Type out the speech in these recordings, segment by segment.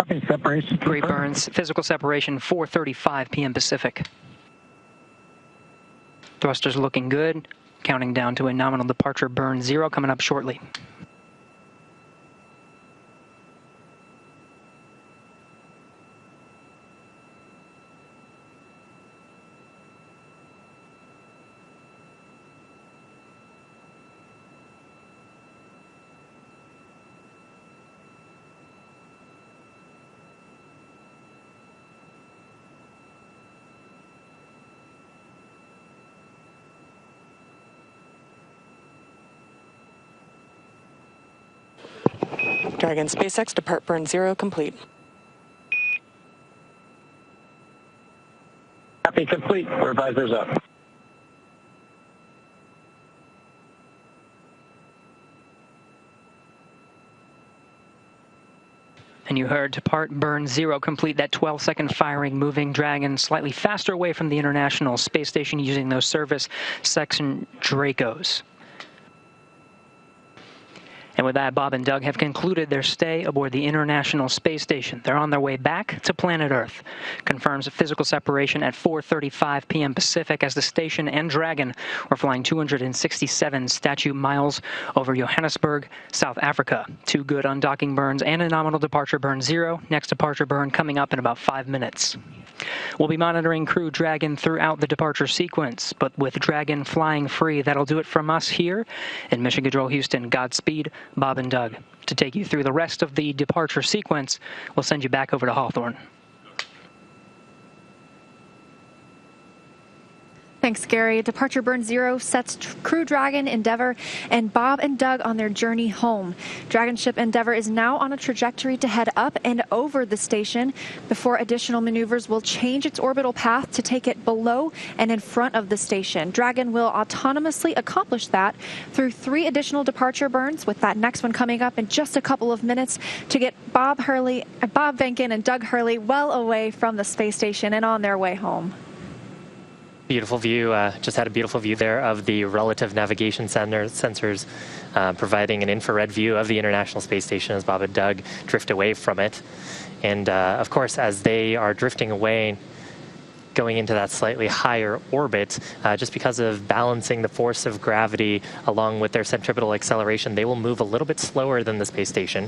Copy. Separation. Great burns. Physical separation 4:35 p.m. Pacific. Thrusters looking good. Counting down to a nominal departure burn 0 coming up shortly. Dragon SpaceX depart burn 0 complete. Copy. Complete. Revisors up. And you heard depart burn 0 complete, that 12-second firing, moving Dragon slightly faster away from the International Space Station using those service section Dracos. And with that, Bob and Doug have concluded their stay aboard the International Space Station. They're on their way back to planet Earth. Confirms a physical separation at 4:35 p.m. Pacific as the station and Dragon were flying 267 statute miles over Johannesburg, South Africa. 2 good undocking burns and a nominal departure burn 0. Next departure burn coming up in about 5 minutes. We'll be monitoring Crew Dragon throughout the departure sequence, but with Dragon flying free, that'll do it from us here in Mission Control Houston. Godspeed, Bob and Doug. To take you through the rest of the departure sequence, we'll send you back over to Hawthorne. Thanks, Gary. Departure burn 0 sets Crew Dragon, Endeavour, and Bob and Doug on their journey home. Dragon ship Endeavour is now on a trajectory to head up and over the station before additional maneuvers will change its orbital path to take it below and in front of the station. Dragon will autonomously accomplish that through 3 additional departure burns, with that next one coming up in just a couple of minutes to get Bob Behnken and Doug Hurley well away from the space station and on their way home. Beautiful view. Just had a beautiful view there of the relative navigation sensors providing an infrared view of the International Space Station as Bob and Doug drift away from it. And of course, as they are drifting away, going into that slightly higher orbit, just because of balancing the force of gravity along with their centripetal acceleration, they will move a little bit slower than the space station.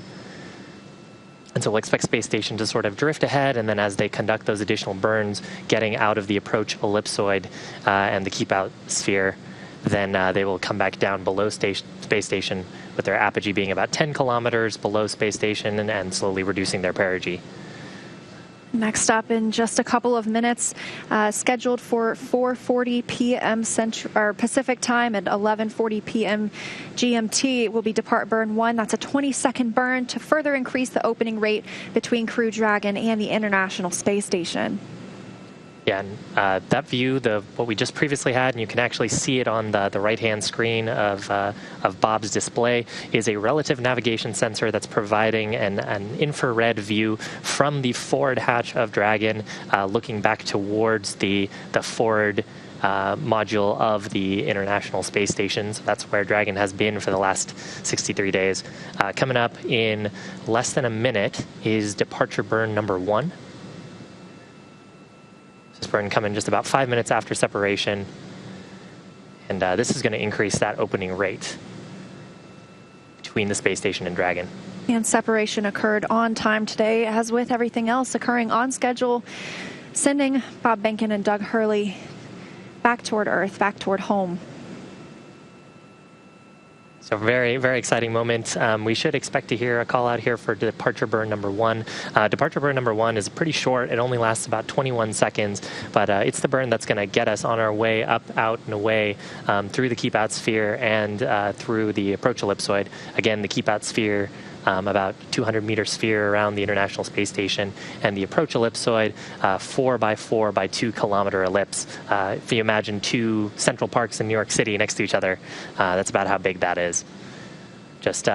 And so we'll expect space station to sort of drift ahead, and then as they conduct those additional burns, getting out of the approach ellipsoid and the keep out sphere, then they will come back down below space station with their apogee being about 10 kilometers below space station and slowly reducing their perigee. Next up in just a couple of minutes, scheduled for 4:40 p.m. Pacific time and 11:40 p.m. GMT will be depart burn 1. That's a 20-second burn to further increase the opening rate between Crew Dragon and the International Space Station. Yeah, and that view, what we just previously had, and you can actually see it on the right-hand screen of Bob's display, is a relative navigation sensor that's providing an infrared view from the forward hatch of Dragon, looking back towards the forward module of the International Space Station. So that's where Dragon has been for the last 63 days. Coming up in less than a minute is departure burn number 1. This burn coming just about 5 minutes after separation, and this is going to increase that opening rate between the space station and Dragon. And separation occurred on time today, as with everything else occurring on schedule, sending Bob Behnken and Doug Hurley back toward Earth, back toward home. So very, very exciting moment. We should expect to hear a call out here for departure burn number 1. Departure burn number 1 is pretty short. It only lasts about 21 seconds, but it's the burn that's going to get us on our way up, out, and away through the keep out sphere and through the approach ellipsoid. Again, the keep out sphere, about 200-meter sphere around the International Space Station, and the approach ellipsoid, 4 by 4 by 2 kilometer ellipse. If you imagine 2 Central Parks in New York City next to each other, that's about how big that is. Just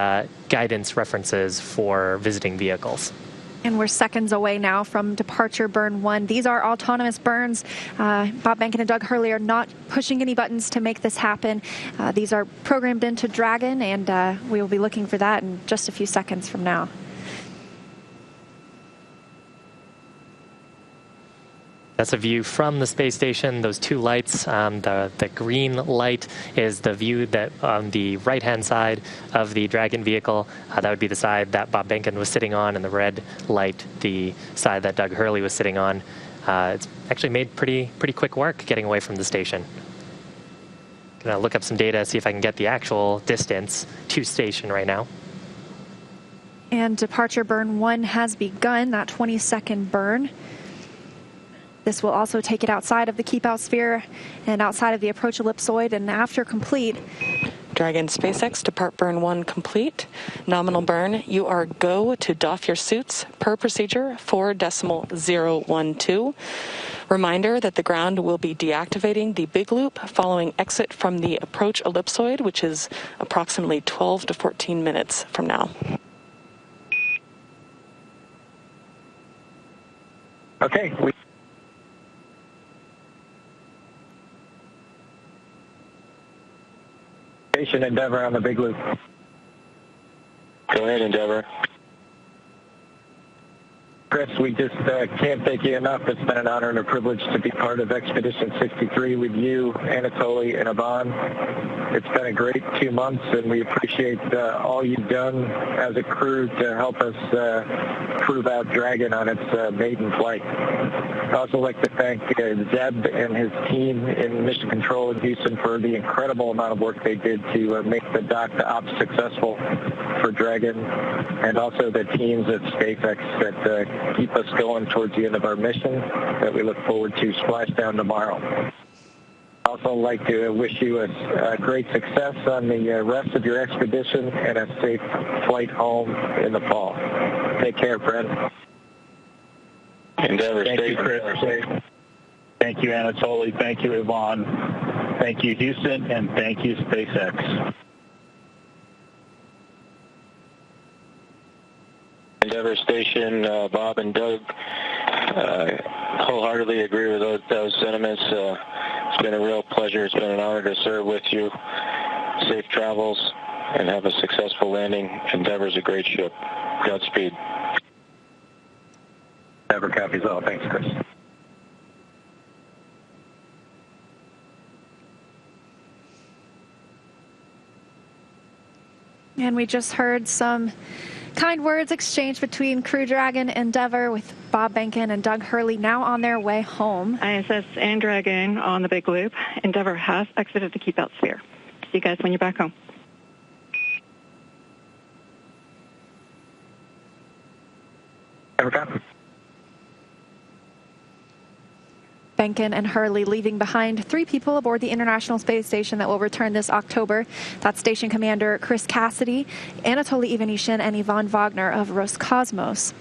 guidance references for visiting vehicles. And we're seconds away now from departure burn 1. These are autonomous burns. Bob Behnken and Doug Hurley are not pushing any buttons to make this happen. These are programmed into Dragon, and we will be looking for that in just a few seconds from now. That's a view from the space station. Those two lights, the green light is the view that on the right-hand side of the Dragon vehicle. That would be the side that Bob Behnken was sitting on, and the red light, the side that Doug Hurley was sitting on. It's actually made pretty quick work getting away from the station. Gonna look up some data, see if I can get the actual distance to station right now. And departure burn 1 has begun, that 20-second burn. This will also take it outside of the keep-out sphere and outside of the approach ellipsoid, and after complete. Dragon SpaceX depart burn 1 complete. Nominal burn, you are go to doff your suits per procedure 4.012. Reminder that the ground will be deactivating the big loop following exit from the approach ellipsoid, which is approximately 12 to 14 minutes from now. Okay. Station Endeavour on the big loop. Go ahead, Endeavour. Chris, we just can't thank you enough. It's been an honor and a privilege to be part of Expedition 63 with you, Anatoly, and Yvonne. It's been a great 2 months, and we appreciate all you've done as a crew to help us prove out Dragon on its maiden flight. I'd also like to thank Zeb and his team in Mission Control in Houston for the incredible amount of work they did to make the dock to ops successful for Dragon, and also the teams at SpaceX that keep us going towards the end of our mission that we look forward to splashdown tomorrow. I'd also like to wish you a great success on the rest of your expedition and a safe flight home in the fall. Take care, friend. Endeavour, Thank you, Chris. Thank you, Anatoly. Thank you, Yvonne. Thank you, Houston, and thank you, SpaceX. Endeavour Station, Bob and Doug wholeheartedly agree with those sentiments. It's been a real pleasure. It's been an honor to serve with you. Safe travels and have a successful landing. Endeavour's a great ship. Godspeed. Endeavour copies all. Thanks, Chris. And we just heard some kind words exchanged between Crew Dragon Endeavour with Bob Behnken and Doug Hurley now on their way home. ISS and Dragon on the big loop. Endeavour has exited the keep-out sphere. See you guys when you're back home. Endeavour copies. Behnken and Hurley leaving behind 3 people aboard the International Space Station that will return this October. That's Station Commander Chris Cassidy, Anatoly Ivanishin, and Yvonne Wagner of Roscosmos.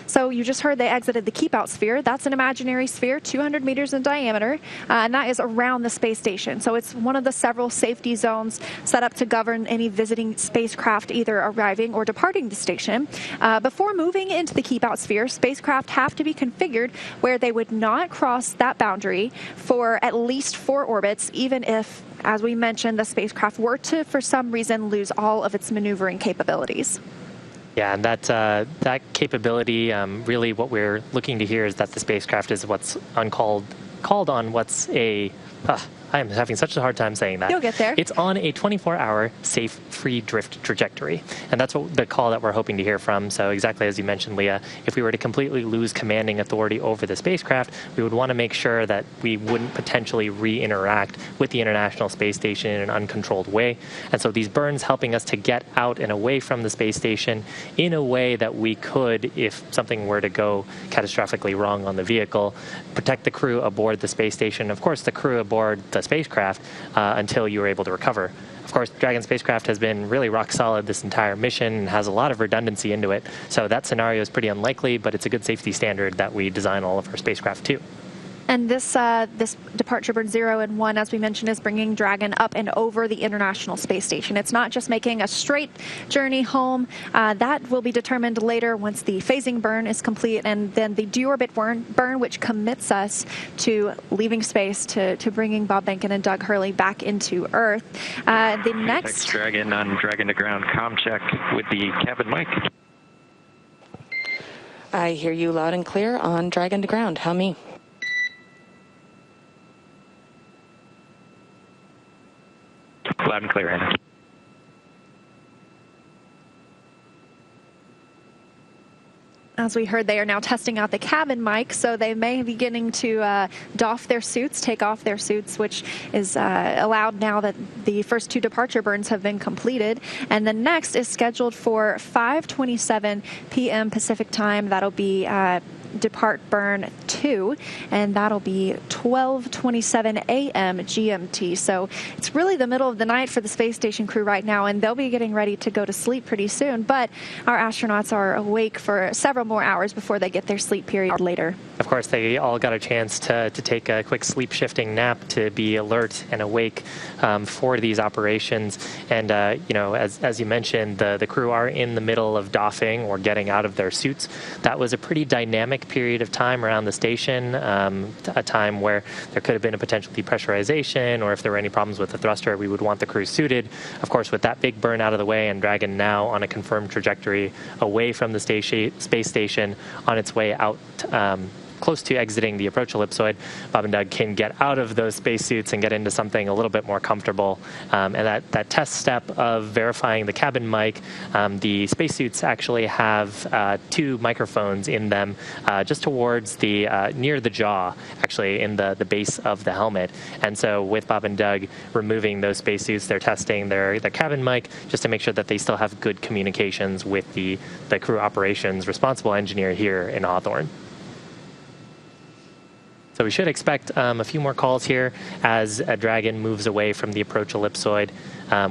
So you just heard they exited the keep-out sphere. That's an imaginary sphere, 200 meters in diameter, and that is around the space station. So it's one of the several safety zones set up to govern any visiting spacecraft either arriving or departing the station. Before moving into the keep-out sphere, spacecraft have to be configured where they would not cross that boundary for at least 4 orbits, even if, as we mentioned, the spacecraft were to, for some reason, lose all of its maneuvering capabilities. Yeah, and that capability, really what we're looking to hear is that the spacecraft is what's called on what's a, I am having such a hard time saying that. You'll get there. It's on a 24-hour safe free drift trajectory. And that's what the call that we're hoping to hear from. So exactly as you mentioned, Leah, if we were to completely lose commanding authority over the spacecraft, we would want to make sure that we wouldn't potentially re-interact with the International Space Station in an uncontrolled way. And so these burns helping us to get out and away from the space station in a way that we could, if something were to go catastrophically wrong on the vehicle, protect the crew aboard the space station, of course the crew aboard the spacecraft until you were able to recover. Of course, Dragon spacecraft has been really rock solid this entire mission and has a lot of redundancy into it. So that scenario is pretty unlikely, but it's a good safety standard that we design all of our spacecraft to. And this departure burn 0 and 1, as we mentioned, is bringing Dragon up and over the International Space Station. It's not just making a straight journey home. That will be determined later once the phasing burn is complete, and then the deorbit burn, which commits us to leaving space to bringing Bob Behnken and Doug Hurley back into Earth. The next SpaceX Dragon on Dragon to ground comm check with the cabin mic. I hear you loud and clear on Dragon to ground. How me? Loud and clear, Anna. As we heard, they are now testing out the cabin mic, so they may be beginning to doff their suits, take off their suits, which is allowed now that the first 2 departure burns have been completed. And the next is scheduled for 5:27 p.m. Pacific time. That'll be depart burn 2, and that'll be 12:27 a.m. GMT. So it's really the middle of the night for the space station crew right now, and they'll be getting ready to go to sleep pretty soon. But our astronauts are awake for several more hours before they get their sleep period later. Of course, they all got a chance to take a quick sleep shifting nap to be alert and awake for these operations. And, as you mentioned, the crew are in the middle of doffing or getting out of their suits. That was a pretty dynamic period of time around the station, a time where there could have been a potential depressurization, or if there were any problems with the thruster, we would want the crew suited. Of course, with that big burn out of the way and Dragon now on a confirmed trajectory away from the space station on its way out, close to exiting the approach ellipsoid, Bob and Doug can get out of those spacesuits and get into something a little bit more comfortable. And that test step of verifying the cabin mic, the spacesuits actually have 2 microphones in them just towards the near the jaw, actually in the base of the helmet. And so with Bob and Doug removing those spacesuits, they're testing their cabin mic just to make sure that they still have good communications with the crew operations responsible engineer here in Hawthorne. So we should expect a few more calls here as Dragon moves away from the approach ellipsoid.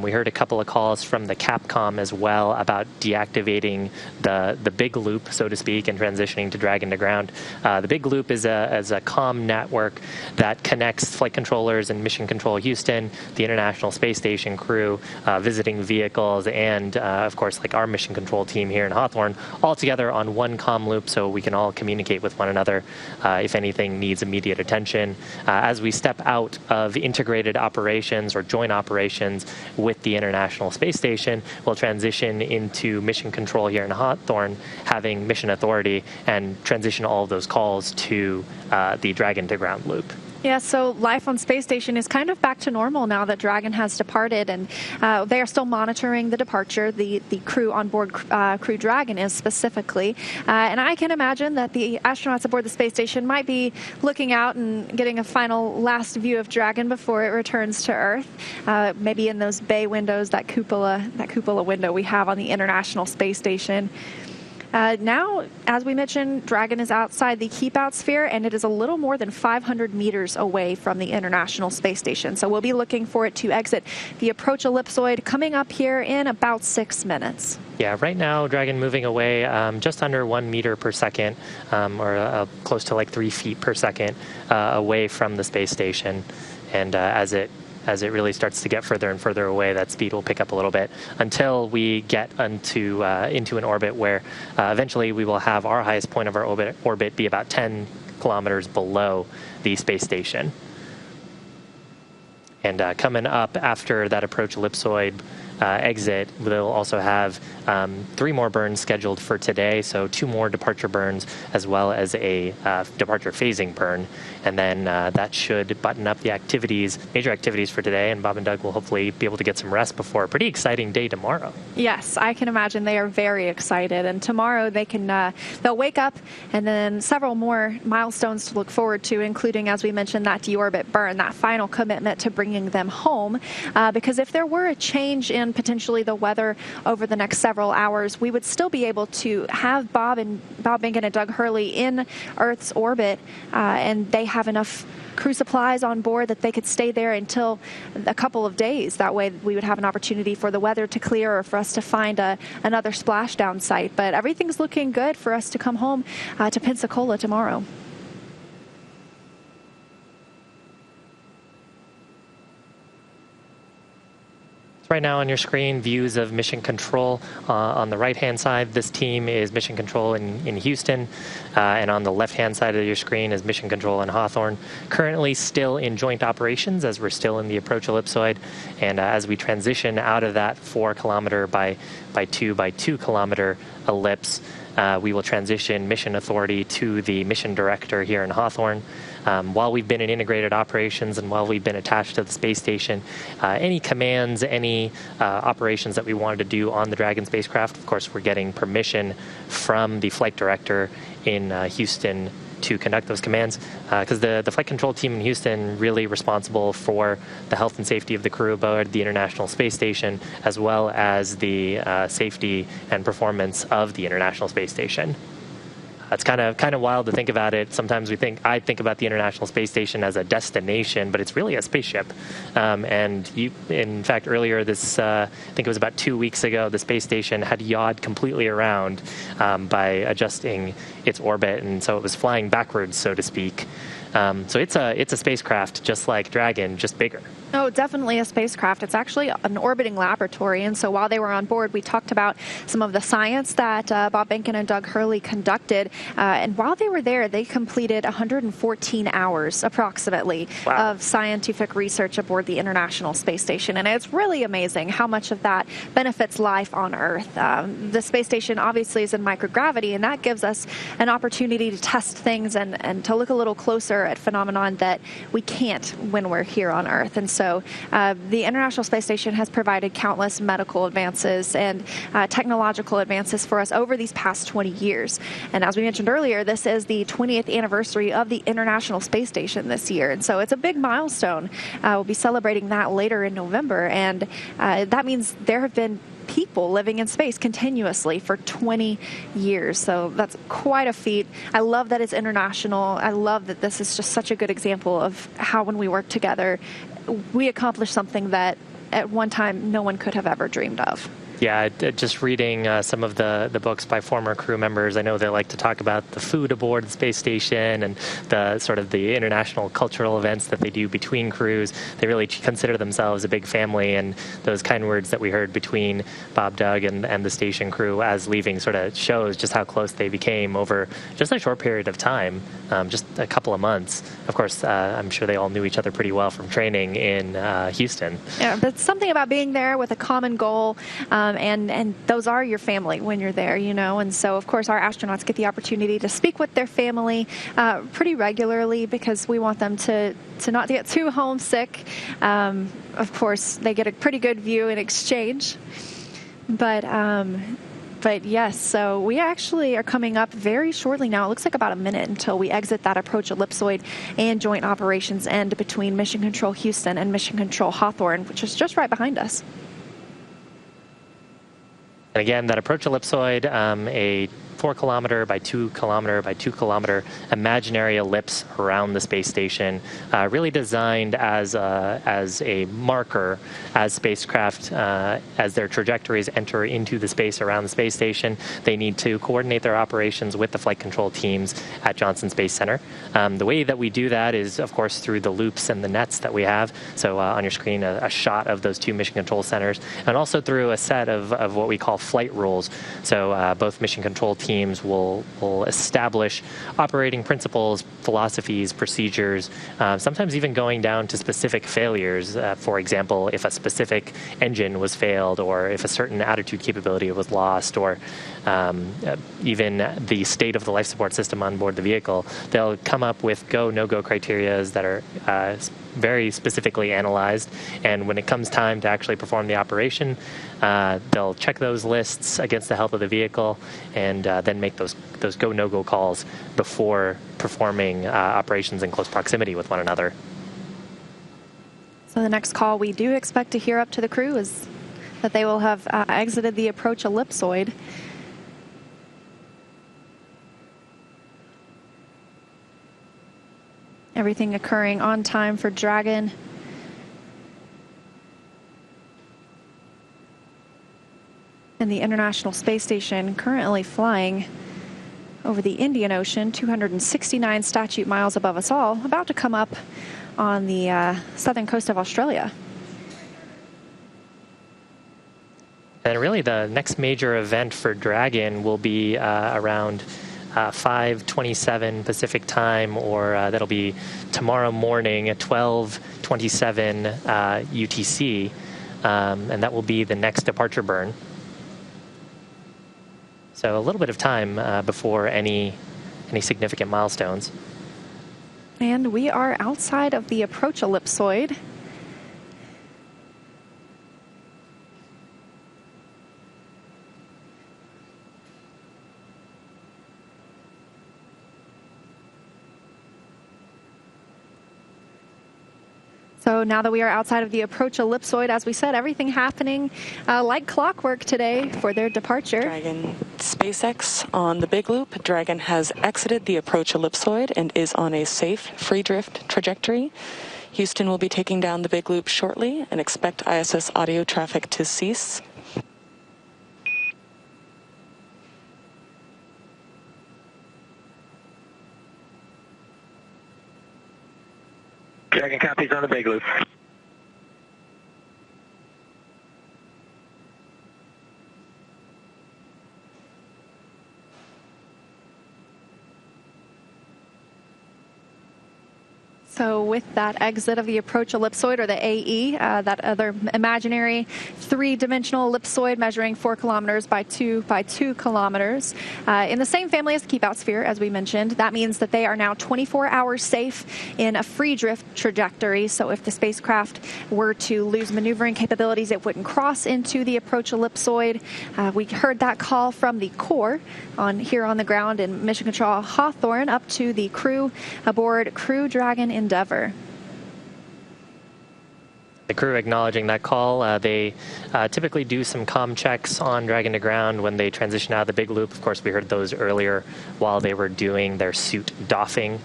We heard a couple of calls from the Capcom as well about deactivating the big loop, so to speak, and transitioning to Dragon to ground. The big loop is a comm network that connects flight controllers and Mission Control Houston, the International Space Station crew, visiting vehicles, and of course, like our Mission Control team here in Hawthorne, all together on one comm loop so we can all communicate with one another if anything needs immediate attention. As we step out of integrated operations or joint operations with the International Space Station, we'll transition into mission control here in Hawthorne, having mission authority, and transition all of those calls to the Dragon to ground loop. Yeah, so life on space station is kind of back to normal now that Dragon has departed, and they are still monitoring the departure. The crew on board Crew Dragon is specifically, and I can imagine that the astronauts aboard the space station might be looking out and getting a final last view of Dragon before it returns to Earth, maybe in those bay windows, that cupola window we have on the International Space Station. Now, as we mentioned, Dragon is outside the keep-out sphere, and it is a little more than 500 meters away from the International Space Station. So we'll be looking for it to exit the approach ellipsoid coming up here in about 6 minutes. Yeah, right now, Dragon moving away just under 1 meter per second, or close to like 3 feet per second away from the space station. And as it really starts to get further and further away, that speed will pick up a little bit until we get into an orbit where eventually we will have our highest point of our orbit be about 10 kilometers below the space station. And coming up after that approach ellipsoid exit, we'll also have 3 more burns scheduled for today, so 2 more departure burns as well as a departure phasing burn, and then that should button up the major activities for today, and Bob and Doug will hopefully be able to get some rest before a pretty exciting day tomorrow. Yes, I can imagine they are very excited, and tomorrow they'll wake up, and then several more milestones to look forward to, including, as we mentioned, that deorbit burn, that final commitment to bringing them home, because if there were a change in potentially the weather over the next several hours, we would still be able to have Bob Behnken and Doug Hurley in Earth's orbit, and they have enough crew supplies on board that they could stay there until a couple of days. That way we would have an opportunity for the weather to clear or for us to find another splashdown site. But everything's looking good for us to come home to Pensacola tomorrow. Right now on your screen, views of Mission Control. On the right-hand side, this team is Mission Control in Houston, and on the left-hand side of your screen is Mission Control in Hawthorne. Currently still in joint operations as we're still in the approach ellipsoid, and as we transition out of that 4 kilometer by 2 kilometer ellipse, we will transition mission authority to the mission director here in Hawthorne. While we've been in integrated operations and while we've been attached to the space station, any commands, any operations that we wanted to do on the Dragon spacecraft, of course, we're getting permission from the flight director in Houston to conduct those commands, because the flight control team in Houston really responsible for the health and safety of the crew aboard the International Space Station, as well as the safety and performance of the International Space Station. It's kind of wild to think about it. Sometimes I think about the International Space Station as a destination, but it's really a spaceship. In fact, earlier I think it was about 2 weeks ago, the space station had yawed completely around by adjusting its orbit, and so it was flying backwards, so to speak. So it's a spacecraft just like Dragon, just bigger. Oh, definitely a spacecraft. It's actually an orbiting laboratory. And so while they were on board, we talked about some of the science that Bob Behnken and Doug Hurley conducted. And while they were there, they completed 114 hours approximately of scientific research aboard the International Space Station. And it's really amazing how much of that benefits life on Earth. The space station obviously is in microgravity, and that gives us an opportunity to test things and to look a little closer at phenomenon that we can't when we're here on Earth. And so the International Space Station has provided countless medical advances and technological advances for us over these past 20 years. And as we mentioned earlier, this is the 20th anniversary of the International Space Station this year. And so it's a big milestone. We'll be celebrating that later in November. And that means there have been people living in space continuously for 20 years. So that's quite a feat. I love that it's international. I love that this is just such a good example of how when we work together, we accomplish something that at one time no one could have ever dreamed of. Yeah, just reading some of the books by former crew members, I know they like to talk about the food aboard the space station and the sort of the international cultural events that they do between crews. They really consider themselves a big family, and those kind words that we heard between Bob, Doug, and the station crew as leaving sort of shows just how close they became over just a short period of time, just a couple of months. Of course, I'm sure they all knew each other pretty well from training in Houston. Yeah, but something about being there with a common goal, and those are your family when you're there, you know. And so, of course, our astronauts get the opportunity to speak with their family pretty regularly because we want them to not get too homesick. Of course, they get a pretty good view in exchange. But yes, so we actually are coming up very shortly now. It looks like about a minute until we exit that approach ellipsoid and joint operations end between Mission Control Houston and Mission Control Hawthorne, which is just right behind us. And again, that approach ellipsoid, a 4 kilometer by 2 kilometer by 2 kilometer imaginary ellipse around the space station, really designed as a marker as spacecraft, as their trajectories enter into the space around the space station. They need to coordinate their operations with the flight control teams at Johnson Space Center. The way that we do that is, of course, through the loops and the nets that we have. So on your screen, a shot of those 2 mission control centers, and also through a set of what we call flight rules. So both mission control teams will establish operating principles, philosophies, procedures, sometimes even going down to specific failures. For example, if a specific engine was failed, or if a certain attitude capability was lost, or even the state of the life support system on board the vehicle, they'll come up with go, no-go criteria that are very specifically analyzed, and when it comes time to actually perform the operation, they'll check those lists against the health of the vehicle, and then make those go no-go calls before performing operations in close proximity with one another. So the next call we do expect to hear up to the crew is that they will have exited the approach ellipsoid. Everything occurring on time for Dragon. And the International Space Station currently flying over the Indian Ocean, 269 statute miles above us all, about to come up on the southern coast of Australia. And really the next major event for Dragon will be around 5:27 Pacific time, or that'll be tomorrow morning at 12:27 UTC, and that will be the next departure burn. So a little bit of time before any significant milestones. And we are outside of the approach ellipsoid. So now that we are outside of the approach ellipsoid, as we said, everything happening like clockwork today for their departure. Dragon SpaceX on the big loop. Dragon has exited the approach ellipsoid and is on a safe free drift trajectory. Houston will be taking down the big loop shortly and expect ISS audio traffic to cease. Dragon copies on the big loop. So with that exit of the approach ellipsoid, or the AE, that other imaginary three-dimensional ellipsoid measuring 4 kilometers by 2 kilometers, in the same family as the keep-out sphere, as we mentioned, that means that they are now 24 hours safe in a free drift trajectory. So if the spacecraft were to lose maneuvering capabilities, it wouldn't cross into the approach ellipsoid. We heard that call from the core here on the ground in Mission Control Hawthorne up to the crew aboard Crew Dragon Endeavor. The crew acknowledging that call. They typically do some comm checks on Dragon to ground when they transition out of the big loop. Of course, we heard those earlier while they were doing their suit doffing.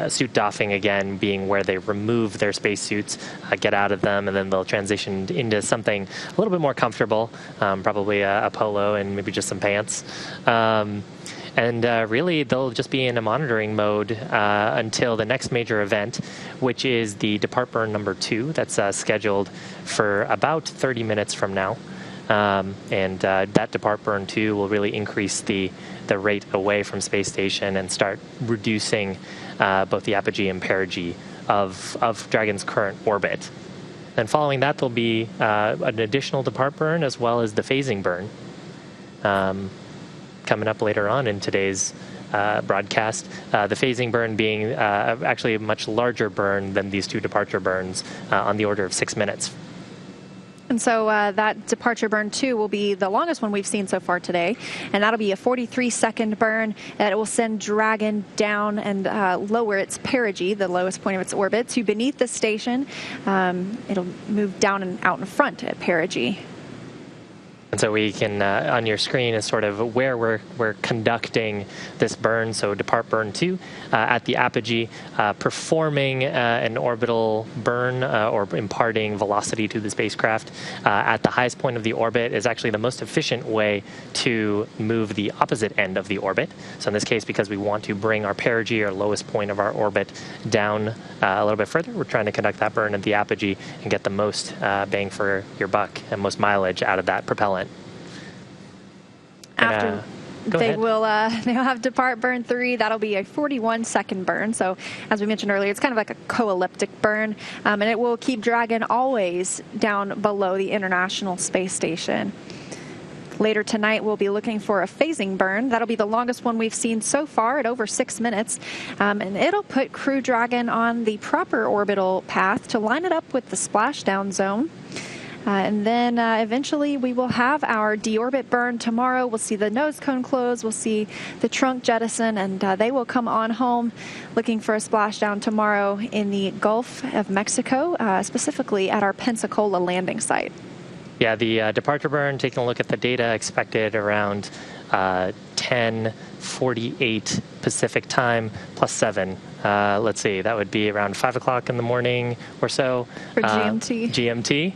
Suit doffing, again, being where they remove their spacesuits, get out of them, and then they'll transition into something a little bit more comfortable, probably a polo and maybe just some pants. And really, they'll just be in a monitoring mode until the next major event, which is the depart burn number 2. That's scheduled for about 30 minutes from now. And that depart burn 2 will really increase the rate away from space station and start reducing both the apogee and perigee of Dragon's current orbit. And following that, there'll be an additional depart burn as well as the phasing burn. Coming up later on in today's broadcast, the phasing burn being actually a much larger burn than these 2 departure burns, on the order of 6 minutes. And so that departure burn 2 will be the longest one we've seen so far today, and that'll be a 43-second burn that will send Dragon down and lower its perigee, the lowest point of its orbit, to beneath the station. It'll move down and out in front at perigee. And so we can, on your screen, is sort of where we're conducting this burn. So depart burn 2 at the apogee, performing an orbital burn or imparting velocity to the spacecraft at the highest point of the orbit is actually the most efficient way to move the opposite end of the orbit. So in this case, because we want to bring our perigee, or lowest point of our orbit, down a little bit further, we're trying to conduct that burn at the apogee and get the most bang for your buck and most mileage out of that propellant. After they'll have depart burn 3. That'll be a 41-second burn. So as we mentioned earlier, it's kind of like a co-elliptic burn, and it will keep Dragon always down below the International Space Station. Later tonight, we'll be looking for a phasing burn. That'll be the longest one we've seen so far at over 6 minutes. And it'll put Crew Dragon on the proper orbital path to line it up with the splashdown zone. And then eventually we will have our deorbit burn tomorrow. We'll see the nose cone close. We'll see the trunk jettison, and they will come on home looking for a splashdown tomorrow in the Gulf of Mexico, specifically at our Pensacola landing site. Yeah, the departure burn, taking a look at the data, expected around 10:48 Pacific time plus 7. Let's see, that would be around 5 o'clock in the morning or so. For GMT. GMT.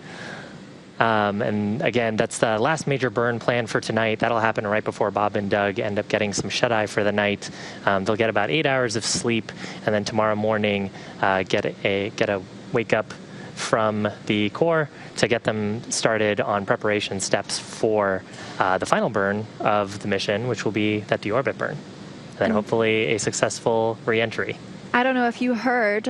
And again, that's the last major burn planned for tonight. That'll happen right before Bob and Doug end up getting some shut-eye for the night. They'll get about 8 hours of sleep, and then tomorrow morning get a wake up from the core to get them started on preparation steps for the final burn of the mission, which will be that deorbit burn. And then hopefully a successful re-entry. I don't know if you heard,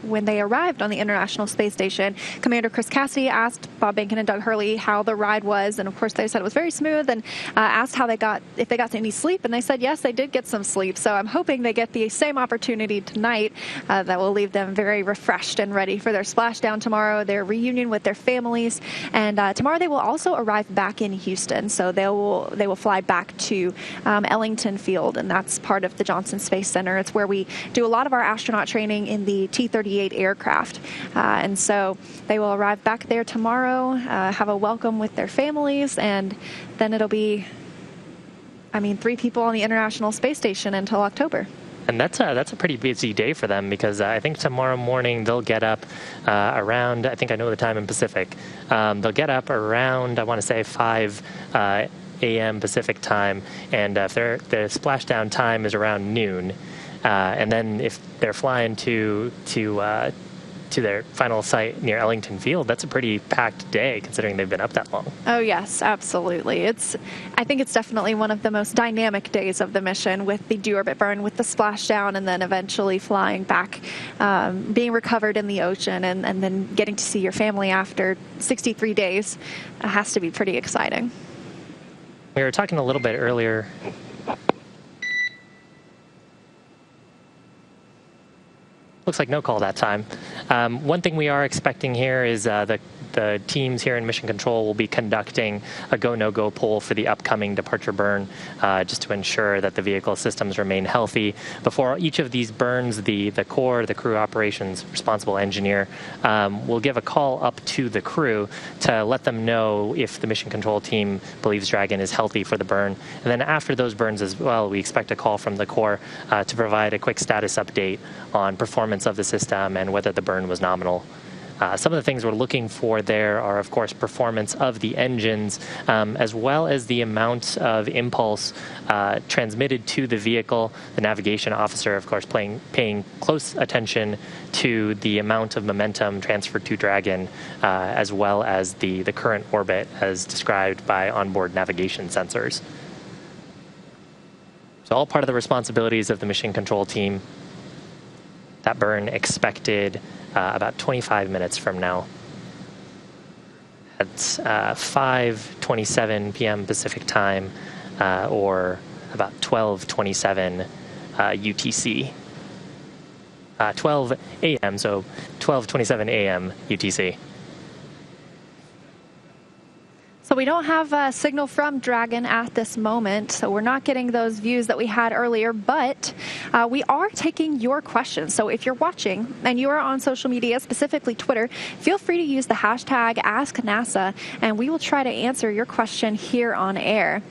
when they arrived on the International Space Station. Commander Chris Cassidy asked Bob Behnken and Doug Hurley how the ride was, and of course they said it was very smooth, and asked if they got any sleep, and they said yes, they did get some sleep. So I'm hoping they get the same opportunity tonight that will leave them very refreshed and ready for their splashdown tomorrow, their reunion with their families, and tomorrow they will also arrive back in Houston. So they will fly back to Ellington Field, and that's part of the Johnson Space Center. It's where we do a lot of our astronaut training in the T-38 aircraft. And so they will arrive back there tomorrow, have a welcome with their families, and then it'll be, 3 people on the International Space Station until October. And that's a pretty busy day for them, because I think tomorrow morning they'll get up around, I think I know the time in Pacific, they'll get up around, I want to say 5 a.m. Pacific time, and if their splashdown time is around noon, and then if they're flying to their final site near Ellington Field, that's a pretty packed day considering they've been up that long. Oh yes, absolutely. I think it's definitely one of the most dynamic days of the mission, with the deorbit burn, with the splashdown, and then eventually flying back, being recovered in the ocean, and then getting to see your family after 63 days. It has to be pretty exciting. We were talking a little bit earlier. Looks like no call that time. One thing we are expecting here is the teams here in Mission Control will be conducting a go, no-go poll for the upcoming departure burn, just to ensure that the vehicle systems remain healthy. Before each of these burns, the core, the crew operations responsible engineer, will give a call up to the crew to let them know if the Mission Control team believes Dragon is healthy for the burn. And then after those burns as well, we expect a call from the core to provide a quick status update on performance of the system and whether the burn was nominal. Some of the things we're looking for there are, of course, performance of the engines, as well as the amount of impulse transmitted to the vehicle. The navigation officer, of course, paying close attention to the amount of momentum transferred to Dragon, as well as the current orbit as described by onboard navigation sensors. So all part of the responsibilities of the Mission Control team. That burn expected about 25 minutes from now. That's 5:27 p.m. Pacific time, or about 12:27 UTC. 12 a.m., so 12:27 a.m. UTC. So we don't have a signal from Dragon at this moment, so we're not getting those views that we had earlier, but we are taking your questions. So if you're watching and you are on social media, specifically Twitter, feel free to use the hashtag AskNASA, and we will try to answer your question here on air.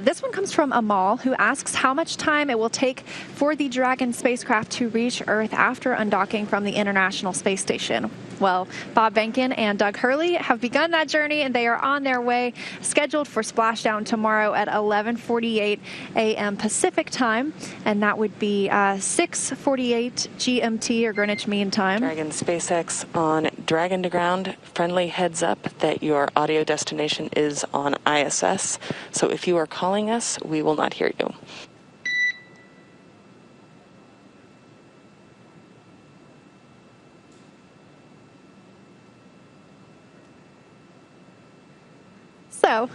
This one comes from Amal, who asks how much time it will take for the Dragon spacecraft to reach Earth after undocking from the International Space Station. Well, Bob Behnken and Doug Hurley have begun that journey, and they are on their way, scheduled for splashdown tomorrow at 11:48 a.m. Pacific time, and that would be 6:48 GMT, or Greenwich Mean Time. Dragon SpaceX on Dragon to ground. Friendly heads up that your audio destination is on ISS, so if you are calling us, we will not hear you. So,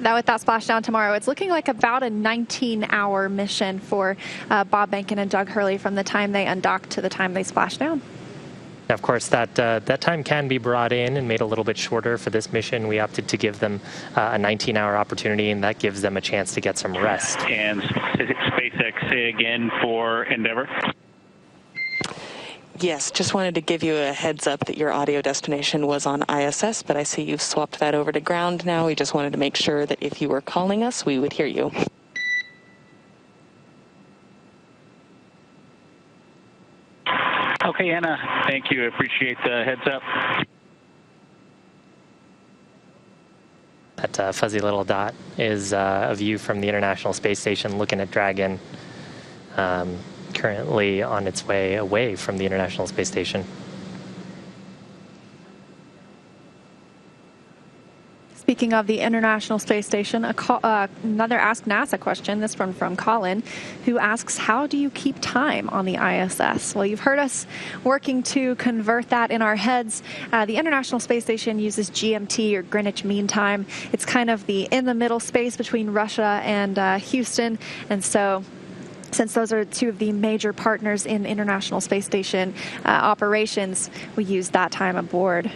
now with that splashdown tomorrow, it's looking like about a 19-hour mission for Bob Behnken and Doug Hurley from the time they undock to the time they splash down. Of course, that time can be brought in and made a little bit shorter. For this mission, we opted to give them a 19-hour opportunity, and that gives them a chance to get some rest. And SpaceX, say again for Endeavour. Yes, just wanted to give you a heads up that your audio destination was on ISS, but I see you've swapped that over to ground now. We just wanted to make sure that if you were calling us, we would hear you. Okay, Anna, thank you. I appreciate the heads up. That fuzzy little dot is a view from the International Space Station looking at Dragon, currently on its way away from the International Space Station. Speaking of the International Space Station, another Ask NASA question, this one from Colin, who asks, how do you keep time on the ISS? Well, you've heard us working to convert that in our heads. The International Space Station uses GMT, or Greenwich Mean Time. It's kind of the in-the-middle space between Russia and Houston, and so since those are two of the major partners in International Space Station operations, we use that time aboard.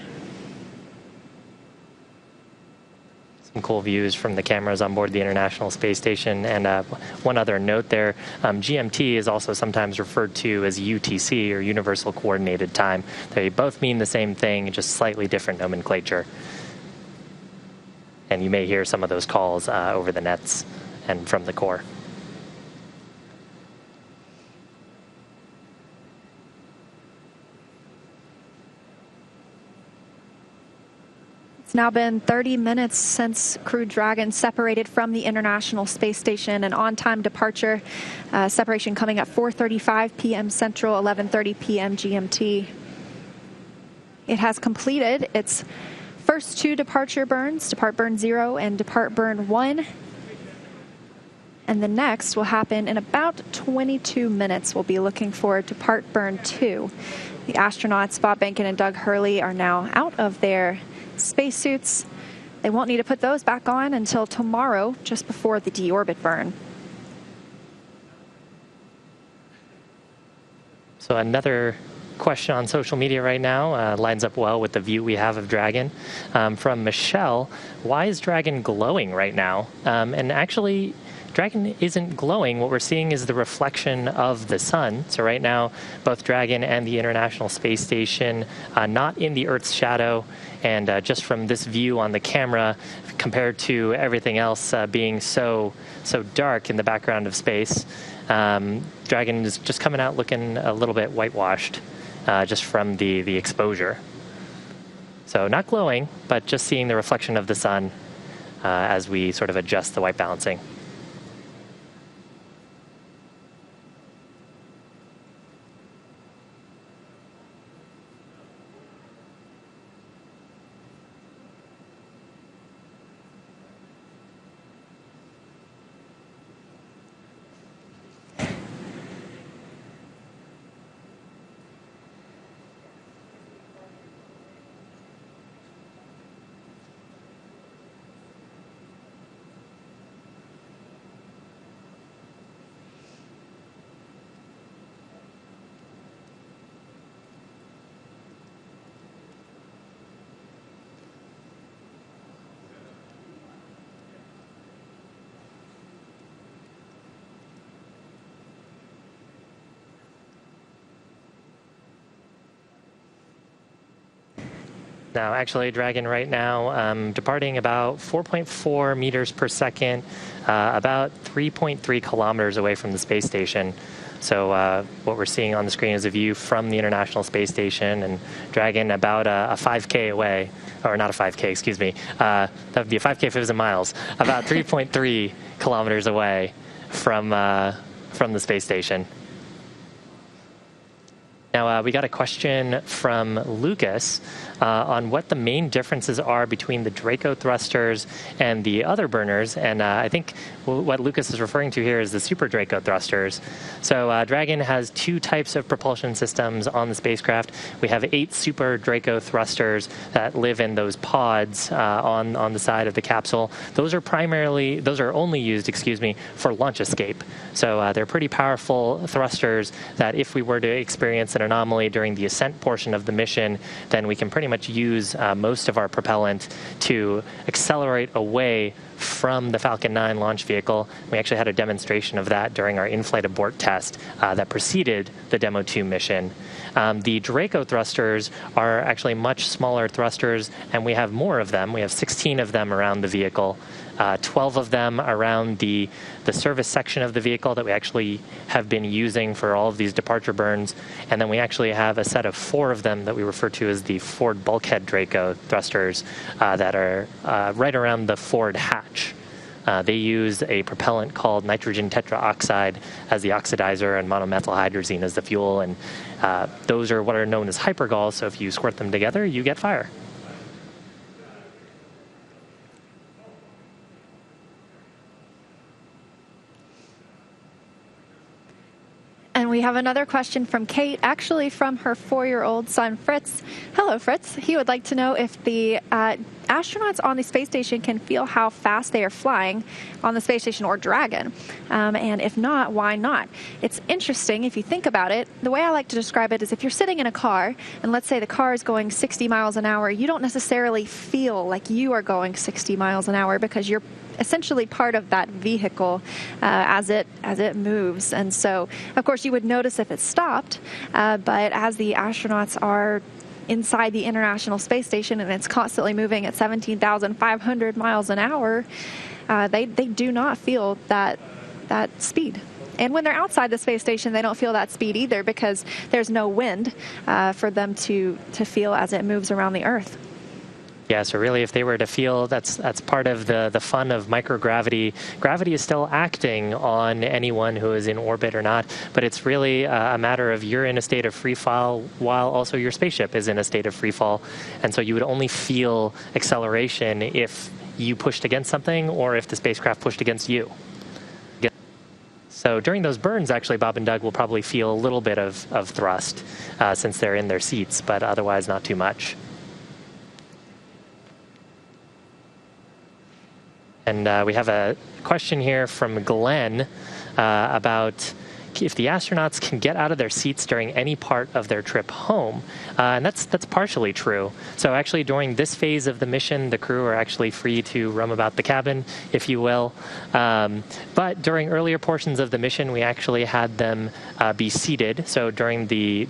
Some cool views from the cameras on board the International Space Station. And one other note there, GMT is also sometimes referred to as UTC, or Universal Coordinated Time. They both mean the same thing, just slightly different nomenclature. And you may hear some of those calls over the nets and from the core. It's now been 30 minutes since Crew Dragon separated from the International Space Station, an on-time departure. Separation coming at 4:35 p.m. Central, 11:30 p.m. GMT. It has completed its first two departure burns, Depart Burn 0 and Depart Burn 1. And the next will happen in about 22 minutes. We'll be looking for Depart Burn 2. The astronauts, Bob Behnken and Doug Hurley, are now out of their spacesuits. They won't need to put those back on until tomorrow, just before the deorbit burn. So another question on social media right now lines up well with the view we have of Dragon. From Michelle, why is Dragon glowing right now? And actually, Dragon isn't glowing. What we're seeing is the reflection of the sun. So right now, both Dragon and the International Space Station not in the Earth's shadow. And just from this view on the camera, compared to everything else being so dark in the background of space, Dragon is just coming out looking a little bit whitewashed just from the exposure. So not glowing, but just seeing the reflection of the sun as we sort of adjust the white balancing. Now, actually, Dragon right now departing about 4.4 meters per second, about 3.3 kilometers away from the space station. So what we're seeing on the screen is a view from the International Space Station, and Dragon about a 5K away, or not a 5K, excuse me. That would be a 5K if it was in miles. About 3.3 kilometers away from the space station. Now, we got a question from Lucas on what the main differences are between the Draco thrusters and the other burners. And I think what Lucas is referring to here is the Super Draco thrusters. So Dragon has two types of propulsion systems on the spacecraft. We have 8 Super Draco thrusters that live in those pods on the side of the capsule. Those are only used, for launch escape. So they're pretty powerful thrusters that if we were to experience an anomaly during the ascent portion of the mission, then we can pretty much use most of our propellant to accelerate away from the Falcon 9 launch vehicle. We actually had a demonstration of that during our in-flight abort test that preceded the Demo 2 mission. The Draco thrusters are actually much smaller thrusters, and we have more of them. We have 16 of them around the vehicle, 12 of them around the service section of the vehicle that we actually have been using for all of these departure burns. And then we actually have a set of 4 of them that we refer to as the forward bulkhead Draco thrusters that are right around the forward hatch. They use a propellant called nitrogen tetraoxide as the oxidizer and monomethyl hydrazine as the fuel. And those are what are known as hypergalls. So if you squirt them together, you get fire. And we have another question from Kate, actually from her 4-year-old son, Fritz. Hello, Fritz. He would like to know if the astronauts on the space station can feel how fast they are flying on the space station or Dragon. And if not, why not? It's interesting if you think about it. The way I like to describe it is if you're sitting in a car, and let's say the car is going 60 miles an hour, you don't necessarily feel like you are going 60 miles an hour because you're essentially part of that vehicle as it moves. And so, of course, you would notice if it stopped, but as the astronauts are inside the International Space Station and it's constantly moving at 17,500 miles an hour, they do not feel that speed. And when they're outside the space station, they don't feel that speed either because there's no wind for them to feel as it moves around the Earth. Yeah, so really if they were to feel, that's part of the fun of microgravity. Gravity is still acting on anyone who is in orbit or not, but it's really a matter of you're in a state of free fall while also your spaceship is in a state of free fall. And so you would only feel acceleration if you pushed against something or if the spacecraft pushed against you. So during those burns, actually, Bob and Doug will probably feel a little bit of thrust since they're in their seats, but otherwise not too much. And we have a question here from Glenn about if the astronauts can get out of their seats during any part of their trip home. And that's partially true. So actually during this phase of the mission, the crew are actually free to roam about the cabin, if you will. But during earlier portions of the mission, we actually had them be seated. So during the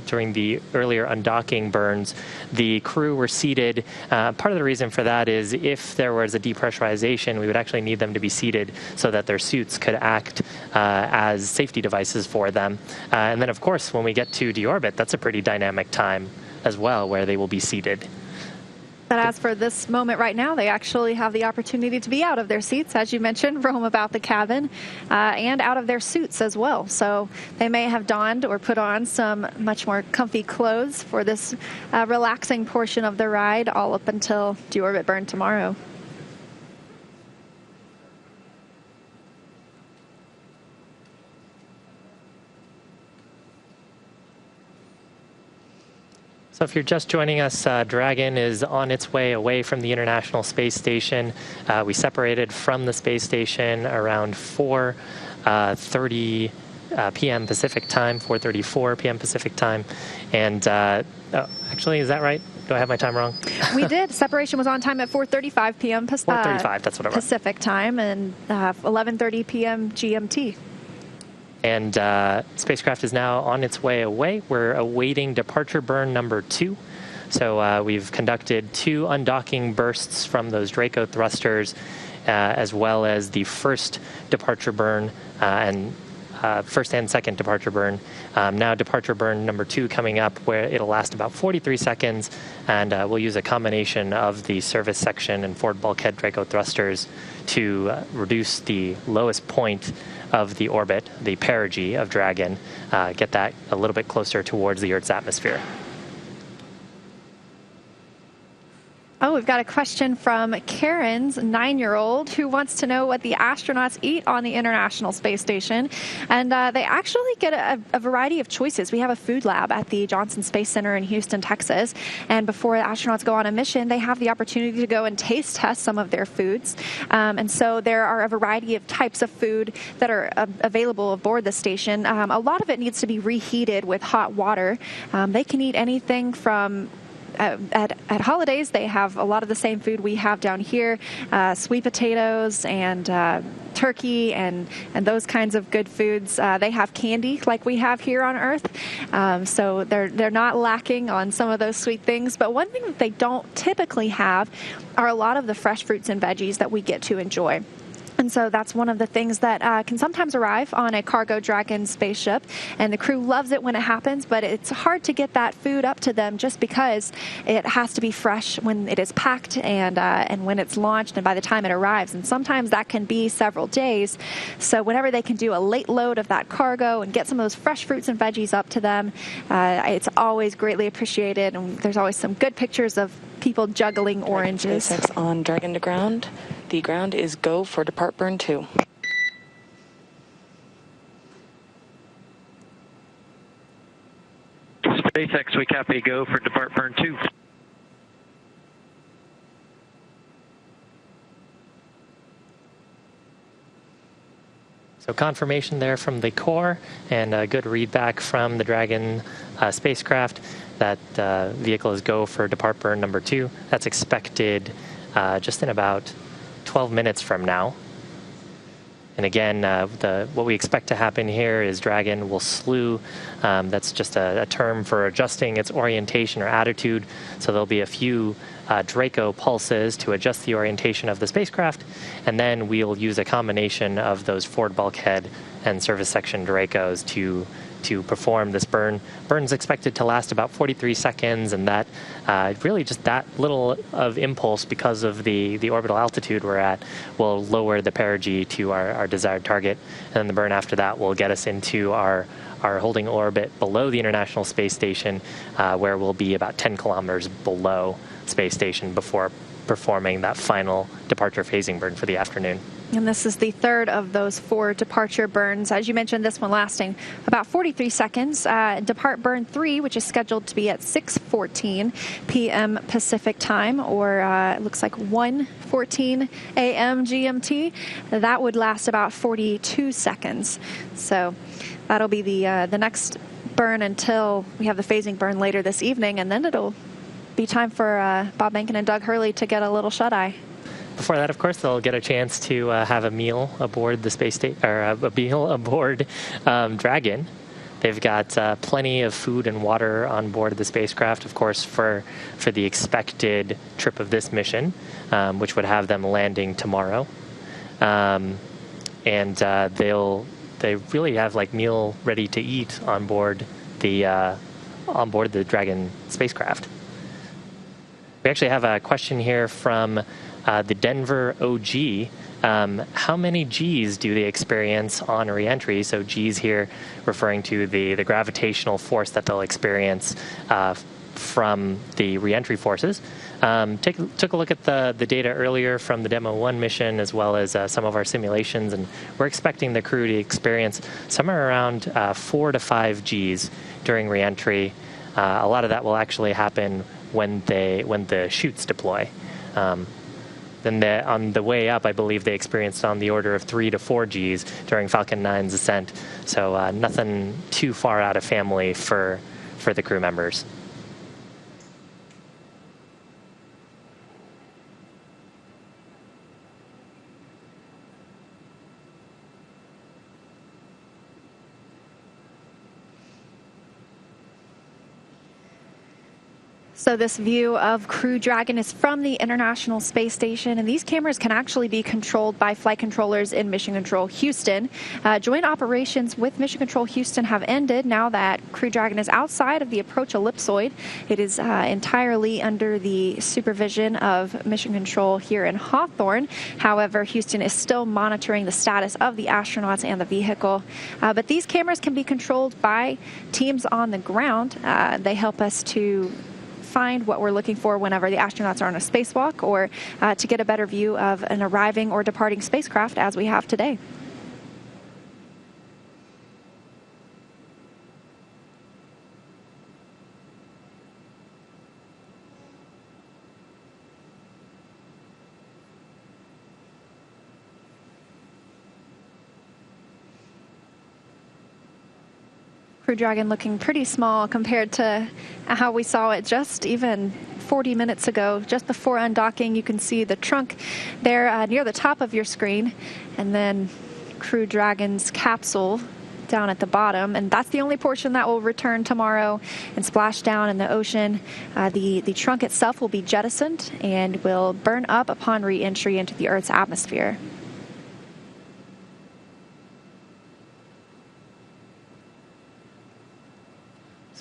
earlier undocking burns, the crew were seated. Part of the reason for that is if there was a depressurization, we would actually need them to be seated so that their suits could act as safety devices for them. And then, of course, when we get to deorbit, that's a pretty dynamic time as well, where they will be seated. But as for this moment right now, they actually have the opportunity to be out of their seats, as you mentioned, roam about the cabin, and out of their suits as well. So they may have donned or put on some much more comfy clothes for this relaxing portion of the ride, all up until deorbit burn tomorrow. So if you're just joining us, Dragon is on its way away from the International Space Station. We separated from the space station around 4:30 p.m. Pacific time, 4:34 p.m. Pacific time. And actually, is that right? Do I have my time wrong? We did. Separation was on time at 4:35 p.m. 4:35, that's what it was. Pacific time, and 11:30 p.m. GMT. And spacecraft is now on its way away. We're awaiting departure burn number 2. So we've conducted 2 undocking bursts from those Draco thrusters, as well as the first departure burn and first and second departure burn. Now departure burn number 2 coming up, where it'll last about 43 seconds, and we'll use a combination of the service section and forward bulkhead Draco thrusters to reduce the lowest point of the orbit, the perigee of Dragon, get that a little bit closer towards the Earth's atmosphere. Oh, we've got a question from Karen's 9-year-old who wants to know what the astronauts eat on the International Space Station. And they actually get a variety of choices. We have a food lab at the Johnson Space Center in Houston, Texas. And before the astronauts go on a mission, they have the opportunity to go and taste test some of their foods. And so there are a variety of types of food that are available aboard the station. A lot of it needs to be reheated with hot water. They can eat anything from at holidays, they have a lot of the same food we have down here, sweet potatoes and turkey and those kinds of good foods. They have candy like we have here on Earth, so they're not lacking on some of those sweet things. But one thing that they don't typically have are a lot of the fresh fruits and veggies that we get to enjoy. And so that's one of the things that can sometimes arrive on a cargo Dragon spaceship, and the crew loves it when it happens, but it's hard to get that food up to them just because it has to be fresh when it is packed and when it's launched and by the time it arrives. And sometimes that can be several days. So whenever they can do a late load of that cargo and get some of those fresh fruits and veggies up to them, it's always greatly appreciated. And there's always some good pictures of people juggling oranges. SpaceX on Dragon to ground. The ground is go for depart burn 2. SpaceX, we copy go for depart burn 2. So confirmation there from the core and a good readback from the Dragon spacecraft that vehicle is go for depart burn number 2. That's expected just in about 12 minutes from now. And again, what we expect to happen here is Dragon will slew. That's just a term for adjusting its orientation or attitude. So there'll be a few Draco pulses to adjust the orientation of the spacecraft. And then we'll use a combination of those forward bulkhead and service section Dracos to perform this burn. Burn's expected to last about 43 seconds, and that really just that little of impulse because of the orbital altitude we're at will lower the perigee to our desired target. And then the burn after that will get us into our holding orbit below the International Space Station, where we'll be about 10 kilometers below space station before performing that final departure phasing burn for the afternoon. And this is the third of those 4 departure burns. As you mentioned, this one lasting about 43 seconds. Depart burn 3, which is scheduled to be at 6:14 p.m. Pacific time, or it looks like 1:14 a.m. GMT. That would last about 42 seconds. So that'll be the next burn until we have the phasing burn later this evening, and then it'll be time for Bob Behnken and Doug Hurley to get a little shut-eye. Before that, of course, they'll get a chance to have a meal aboard the space station, or a meal aboard Dragon. They've got plenty of food and water on board the spacecraft, of course, for the expected trip of this mission, which would have them landing tomorrow. And they really have like meal ready to eat on board the Dragon spacecraft. We actually have a question here from the Denver OG. How many Gs do they experience on re-entry? So Gs here referring to the gravitational force that they'll experience from the re-entry forces. Took a look at the data earlier from the Demo 1 mission as well as some of our simulations, and we're expecting the crew to experience somewhere around 4 to 5 Gs during re-entry. A lot of that will actually happen when the chutes deploy. Then on the way up, I believe they experienced on the order of 3 to 4 Gs during Falcon 9's ascent. So nothing too far out of family for the crew members. So this view of Crew Dragon is from the International Space Station, and these cameras can actually be controlled by flight controllers in Mission Control Houston. Joint operations with Mission Control Houston have ended now that Crew Dragon is outside of the approach ellipsoid. It is entirely under the supervision of Mission Control here in Hawthorne. However, Houston is still monitoring the status of the astronauts and the vehicle. But these cameras can be controlled by teams on the ground. They help us to find what we're looking for whenever the astronauts are on a spacewalk, or to get a better view of an arriving or departing spacecraft as we have today. Crew Dragon looking pretty small compared to how we saw it just even 40 minutes ago. Just before undocking, you can see the trunk there near the top of your screen, and then Crew Dragon's capsule down at the bottom, and that's the only portion that will return tomorrow and splash down in the ocean. The trunk itself will be jettisoned and will burn up upon re-entry into the Earth's atmosphere.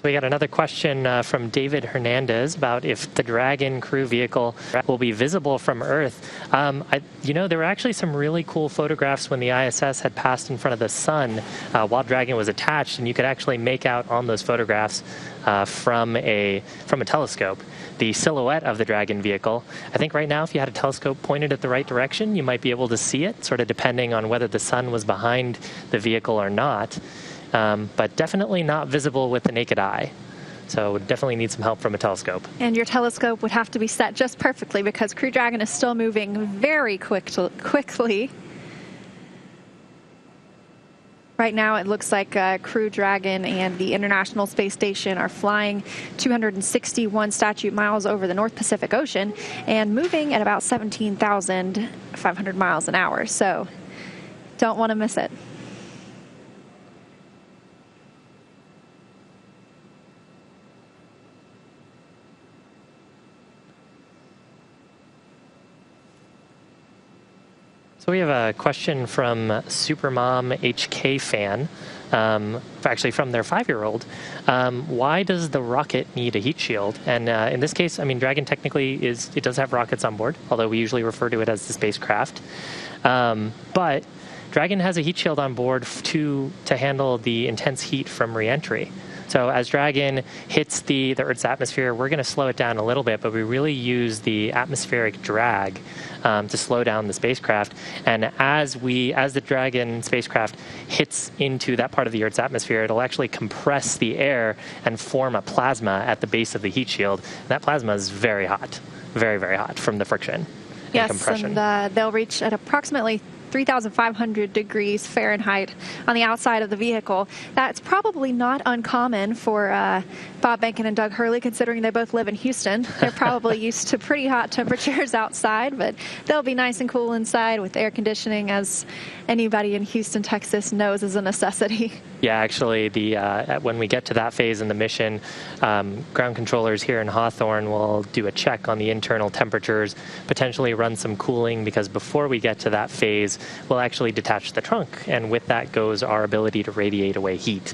We got another question from David Hernandez about if the Dragon crew vehicle will be visible from Earth. There were actually some really cool photographs when the ISS had passed in front of the sun while Dragon was attached, and you could actually make out on those photographs from a telescope the silhouette of the Dragon vehicle. I think right now, if you had a telescope pointed at the right direction, you might be able to see it, sort of depending on whether the sun was behind the vehicle or not. But definitely not visible with the naked eye. So definitely need some help from a telescope. And your telescope would have to be set just perfectly because Crew Dragon is still moving very quickly. Right now, it looks like Crew Dragon and the International Space Station are flying 261 statute miles over the North Pacific Ocean and moving at about 17,500 miles an hour. So don't want to miss it. So we have a question from Supermom HK fan, actually from their 5-year-old. Why does the rocket need a heat shield? And in this case, I mean, Dragon technically it does have rockets on board, although we usually refer to it as the spacecraft. But Dragon has a heat shield on board to handle the intense heat from reentry. So as Dragon hits the Earth's atmosphere, we're going to slow it down a little bit, but we really use the atmospheric drag to slow down the spacecraft. And as the Dragon spacecraft hits into that part of the Earth's atmosphere, it'll actually compress the air and form a plasma at the base of the heat shield. And that plasma is very hot, very, very hot from the friction and compression. And they'll reach at approximately 3,500 degrees Fahrenheit on the outside of the vehicle. That's probably not uncommon for Bob Behnken and Doug Hurley, considering they both live in Houston. They're probably used to pretty hot temperatures outside, but they'll be nice and cool inside with air conditioning, as anybody in Houston, Texas knows is a necessity. Yeah, actually, when we get to that phase in the mission, ground controllers here in Hawthorne will do a check on the internal temperatures, potentially run some cooling, because before we get to that phase, we'll actually detach the trunk, and with that goes our ability to radiate away heat.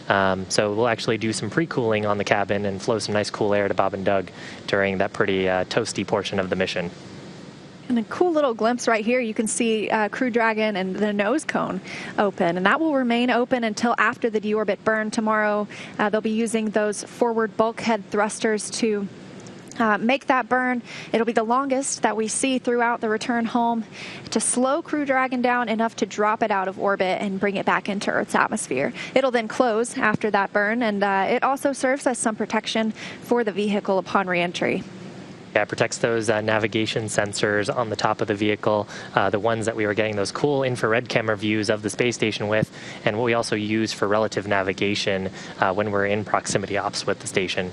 So we'll actually do some pre-cooling on the cabin and flow some nice cool air to Bob and Doug during that pretty toasty portion of the mission. And a cool little glimpse right here, you can see Crew Dragon and the nose cone open, and that will remain open until after the deorbit burn tomorrow. They'll be using those forward bulkhead thrusters to make that burn. It'll be the longest that we see throughout the return home to slow Crew Dragon down enough to drop it out of orbit and bring it back into Earth's atmosphere. It'll then close after that burn, and it also serves as some protection for the vehicle upon reentry. Yeah, it protects those navigation sensors on the top of the vehicle, the ones that we were getting those cool infrared camera views of the space station with, and what we also use for relative navigation when we're in proximity ops with the station.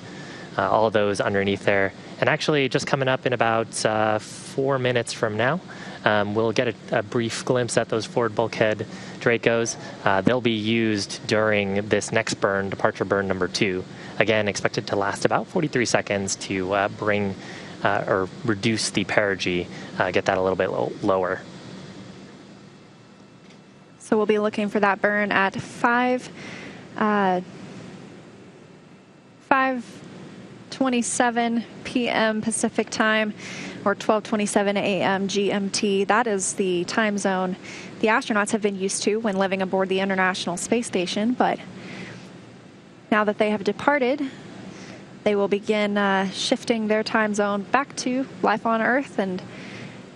All of those underneath there. And actually, just coming up in about 4 minutes from now, we'll get a brief glimpse at those forward bulkhead Dracos. They'll be used during this next burn, departure burn number 2. Again, expected to last about 43 seconds to bring or reduce the perigee, get that a little bit lower. So we'll be looking for that burn at 5:27 p.m. Pacific time, or 12:27 a.m. GMT. That is the time zone the astronauts have been used to when living aboard the International Space Station, but now that they have departed, they will begin shifting their time zone back to life on Earth and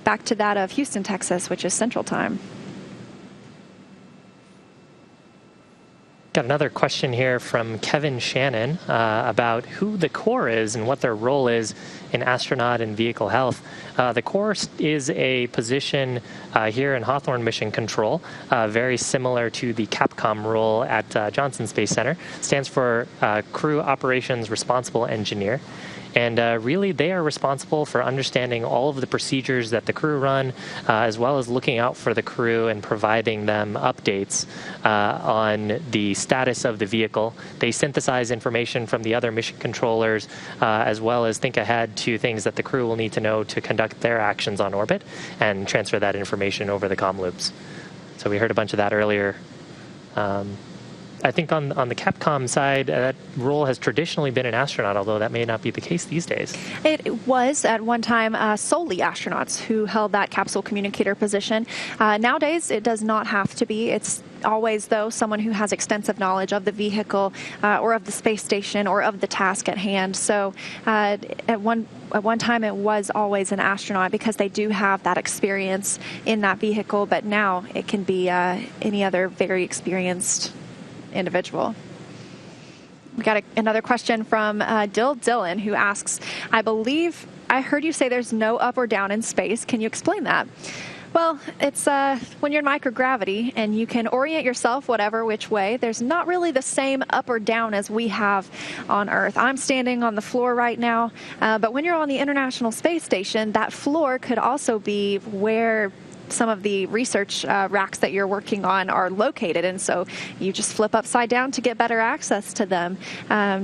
back to that of Houston, Texas, which is Central Time. Got another question here from Kevin Shannon about who the core is and what their role is in astronaut and vehicle health. The core is a position here in Hawthorne Mission Control, very similar to the Capcom role at Johnson Space Center. Stands for Crew Operations Responsible Engineer. And really, they are responsible for understanding all of the procedures that the crew run, as well as looking out for the crew and providing them updates on the status of the vehicle. They synthesize information from the other mission controllers, as well as think ahead to things that the crew will need to know to conduct their actions on orbit and transfer that information over the comm loops. So we heard a bunch of that earlier. I think on the Capcom side, that role has traditionally been an astronaut, although that may not be the case these days. It was at one time solely astronauts who held that capsule communicator position. Nowadays, it does not have to be. It's always, though, someone who has extensive knowledge of the vehicle or of the space station or of the task at hand. So at one time, it was always an astronaut because they do have that experience in that vehicle, but now it can be any other very experienced individual. We got another question from Dylan, who asks, I believe I heard you say there's no up or down in space. Can you explain that? Well, it's when you're in microgravity and you can orient yourself whatever which way, there's not really the same up or down as we have on Earth. I'm standing on the floor right now, but when you're on the International Space Station, that floor could also be where some of the research racks that you're working on are located, and so you just flip upside down to get better access to them.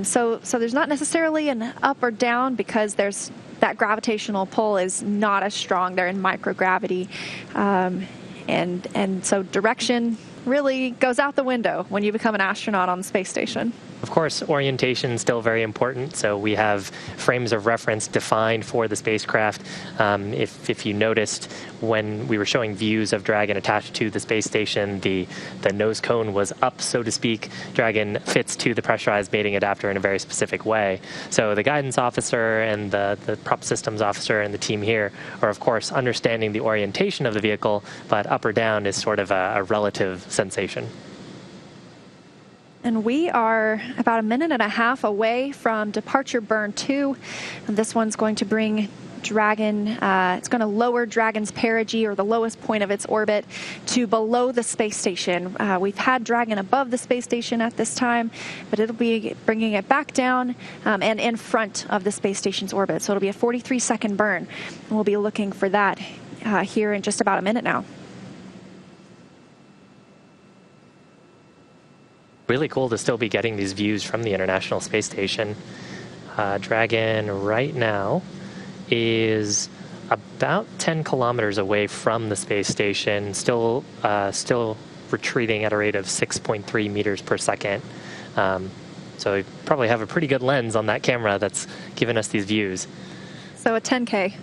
So there's not necessarily an up or down because that gravitational pull is not as strong. They're in microgravity, and so direction really goes out the window when you become an astronaut on the space station. Of course, orientation is still very important, so we have frames of reference defined for the spacecraft. If you noticed, when we were showing views of Dragon attached to the space station, the nose cone was up, so to speak. Dragon fits to the pressurized mating adapter in a very specific way. So the guidance officer and the prop systems officer and the team here are, of course, understanding the orientation of the vehicle, but up or down is sort of a relative sensation. And we are about a minute and a half away from departure burn 2. And this one's going to bring Dragon, it's going to lower Dragon's perigee, or the lowest point of its orbit, to below the space station. We've had Dragon above the space station at this time, but it'll be bringing it back down and in front of the space station's orbit. So it'll be a 43-second burn. And we'll be looking for that here in just about a minute now. Really cool to still be getting these views from the International Space Station. Dragon right now is about 10 kilometers away from the space station, still retreating at a rate of 6.3 meters per second. So we probably have a pretty good lens on that camera that's giving us these views. So a 10K.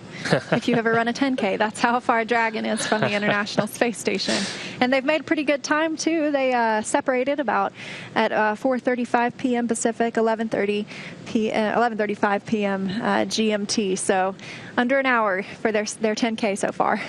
If you ever run a 10K, that's how far Dragon is from the International Space Station. And they've made a pretty good time, too. They separated about at 4:35 p.m. Pacific, 11:35 p.m. GMT. So under an hour for their 10K so far.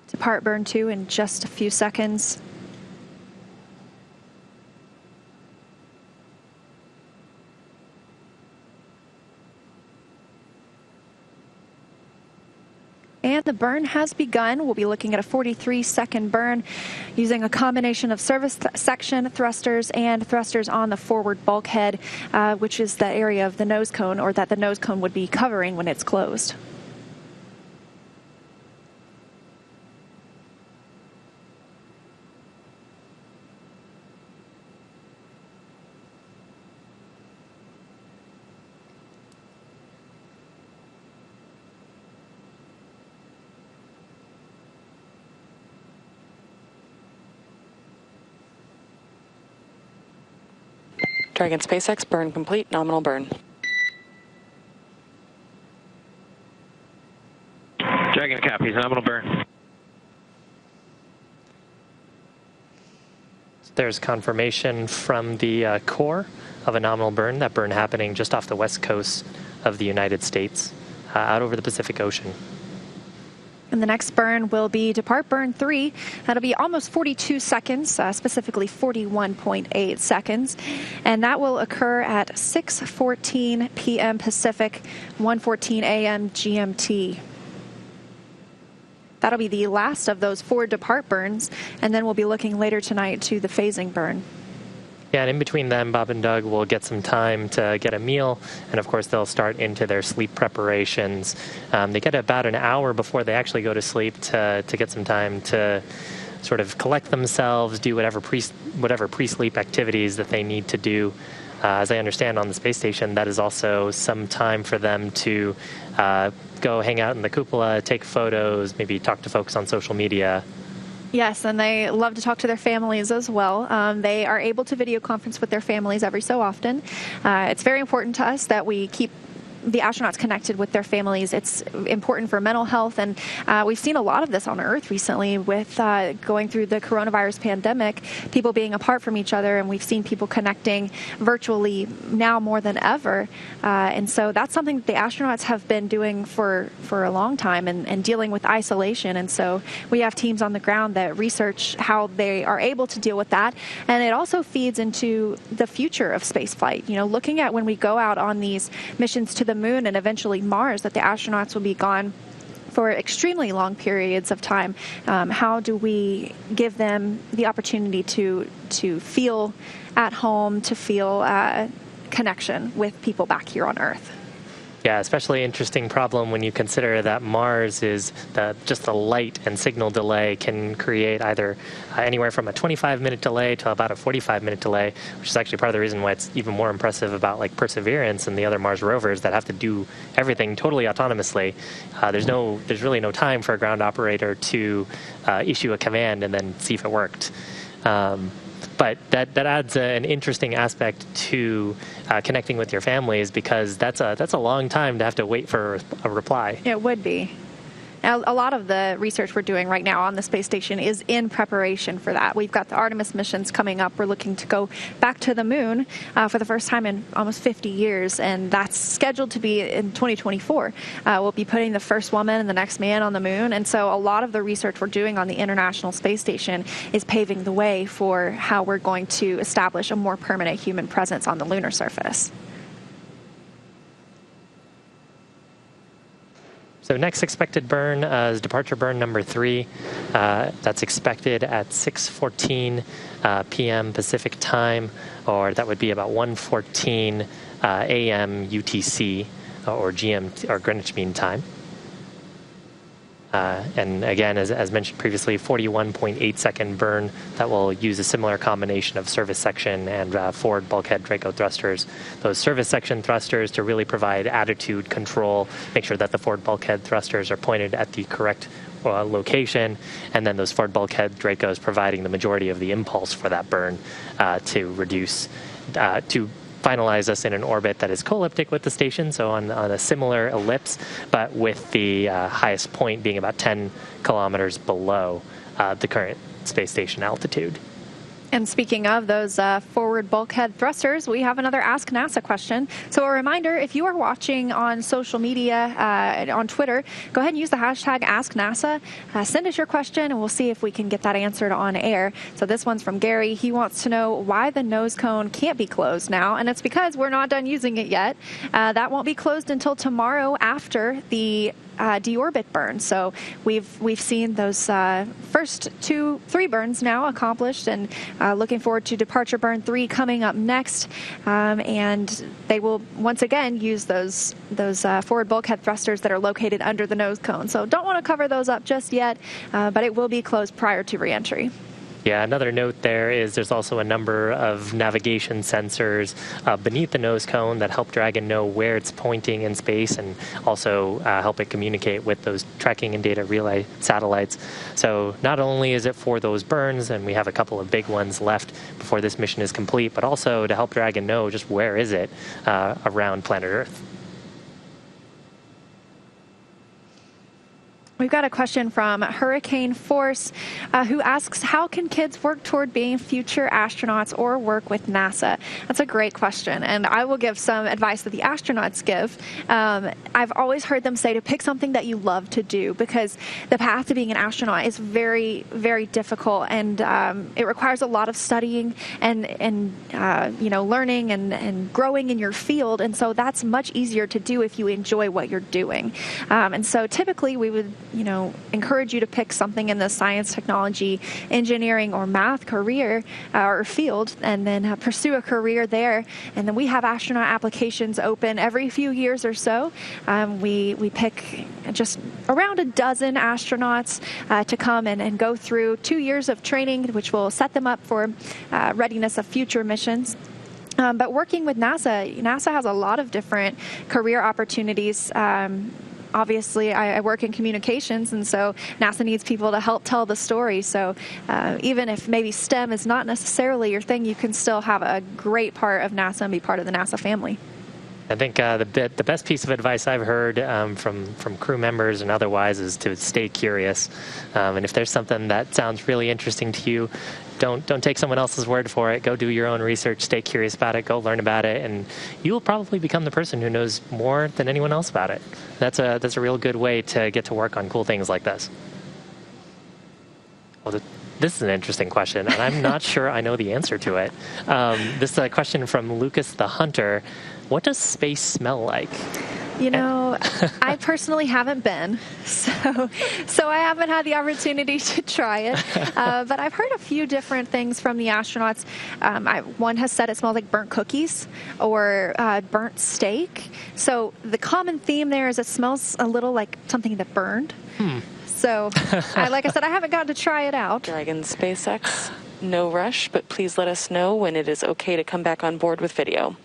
Depart burn 2 in just a few seconds. And the burn has begun. We'll be looking at a 43-second burn using a combination of service section thrusters and thrusters on the forward bulkhead, which is the area of the nose cone, or that the nose cone would be covering when it's closed. Dragon SpaceX, burn complete, nominal burn. Dragon copies, nominal burn. There's confirmation from the core of a nominal burn, that burn happening just off the west coast of the United States, out over the Pacific Ocean. And the next burn will be depart burn 3. That'll be almost 42 seconds, specifically 41.8 seconds. And that will occur at 6:14 p.m. Pacific, 1:14 a.m. GMT. That'll be the last of those 4 depart burns, and then we'll be looking later tonight to the phasing burn. Yeah, and in between them, Bob and Doug will get some time to get a meal, and of course they'll start into their sleep preparations. They get about an hour before they actually go to sleep to get some time to sort of collect themselves, do whatever pre-sleep activities that they need to do. As I understand, on the space station, that is also some time for them to go hang out in the cupola, take photos, maybe talk to folks on social media. Yes, and they love to talk to their families as well. They are able to video conference with their families every so often. It's very important to us that we keep the astronauts connected with their families. It's important for mental health, and we've seen a lot of this on Earth recently with going through the coronavirus pandemic, people being apart from each other, and we've seen people connecting virtually now more than ever. And so that's something that the astronauts have been doing for a long time and dealing with isolation. And so we have teams on the ground that research how they are able to deal with that. And it also feeds into the future of spaceflight. You know, looking at when we go out on these missions to the moon and eventually Mars, that the astronauts will be gone for extremely long periods of time. How do we give them the opportunity to feel at home, to feel connection with people back here on Earth? Yeah, especially interesting problem when you consider that Mars is just the light and signal delay can create either anywhere from a 25-minute delay to about a 45-minute delay, which is actually part of the reason why it's even more impressive about like Perseverance and the other Mars rovers that have to do everything totally autonomously. There's really no time for a ground operator to issue a command and then see if it worked. But that adds an interesting aspect to connecting with your families, because that's a long time to have to wait for a reply. It would be. Now, a lot of the research we're doing right now on the space station is in preparation for that. We've got the Artemis missions coming up. We're looking to go back to the moon for the first time in almost 50 years, and that's scheduled to be in 2024. We'll be putting the first woman and the next man on the moon, and so a lot of the research we're doing on the International Space Station is paving the way for how we're going to establish a more permanent human presence on the lunar surface. So next expected burn is departure burn number 3. That's expected at 6:14 p.m. Pacific time, or that would be about 1:14 a.m. UTC or GMT or Greenwich Mean Time. And again, as mentioned previously, 41.8 second burn that will use a similar combination of service section and forward bulkhead Draco thrusters. Those service section thrusters to really provide attitude control, make sure that the forward bulkhead thrusters are pointed at the correct location, and then those forward bulkhead Dracos providing the majority of the impulse for that burn to reduce, to finalize us in an orbit that is co-elliptic with the station, so on a similar ellipse, but with the highest point being about 10 kilometers below the current space station altitude. And speaking of those forward bulkhead thrusters, we have another Ask NASA question. So a reminder, if you are watching on social media, on Twitter, go ahead and use the hashtag AskNASA. Send us your question, and we'll see if we can get that answered on air. So this one's from Gary. He wants to know why the nose cone can't be closed now, and it's because we're not done using it yet. That won't be closed until tomorrow after the deorbit burn. So we've seen those first 3 burns now accomplished, and looking forward to departure burn 3 coming up next. And they will once again use those forward bulkhead thrusters that are located under the nose cone. So don't want to cover those up just yet, but it will be closed prior to reentry. Yeah, another note there is there's also a number of navigation sensors beneath the nose cone that help Dragon know where it's pointing in space, and also help it communicate with those tracking and data relay satellites. So not only is it for those burns, and we have a couple of big ones left before this mission is complete, but also to help Dragon know just where is it around planet Earth. We've got a question from Hurricane Force, who asks, how can kids work toward being future astronauts or work with NASA? That's a great question, and I will give some advice that the astronauts give. I've always heard them say to pick something that you love to do, because the path to being an astronaut is very, very difficult, and it requires a lot of studying and learning and growing in your field, and so that's much easier to do if you enjoy what you're doing. And so typically we would encourage you to pick something in the science, technology, engineering, or math career or field, and then pursue a career there. And then we have astronaut applications open every few years or so. We pick just around a dozen astronauts to come and go through 2 years of training, which will set them up for readiness of future missions. But working with NASA has a lot of different career opportunities. Obviously, I work in communications, and so NASA needs people to help tell the story. So even if maybe STEM is not necessarily your thing, you can still have a great part of NASA and be part of the NASA family. I think the best piece of advice I've heard from crew members and otherwise is to stay curious. And if there's something that sounds really interesting to you, don't take someone else's word for it. Go do your own research. Stay curious about it. Go learn about it, and you will probably become the person who knows more than anyone else about it. That's a real good way to get to work on cool things like this. Well, this is an interesting question, and I'm not sure I know the answer to it. This is a question from Lucas the Hunter. What does space smell like? You know, I personally haven't been, so I haven't had the opportunity to try it. But I've heard a few different things from the astronauts. One has said it smells like burnt cookies or burnt steak. So the common theme there is it smells a little like something that burned. So, like I said, I haven't gotten to try it out. Dragon SpaceX, no rush, but please let us know when it is okay to come back on board with video.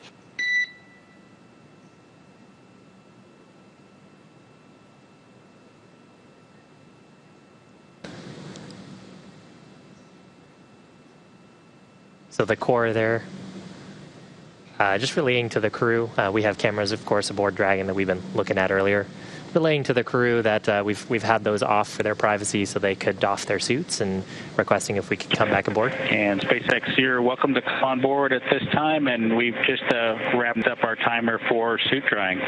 So the core there, just relaying to the crew. We have cameras, of course, aboard Dragon that we've been looking at earlier. Relaying to the crew that we've had those off for their privacy so they could doff their suits, and requesting if we could come back aboard. And SpaceX, you're welcome to come on board at this time, and we've just wrapped up our timer for suit drying.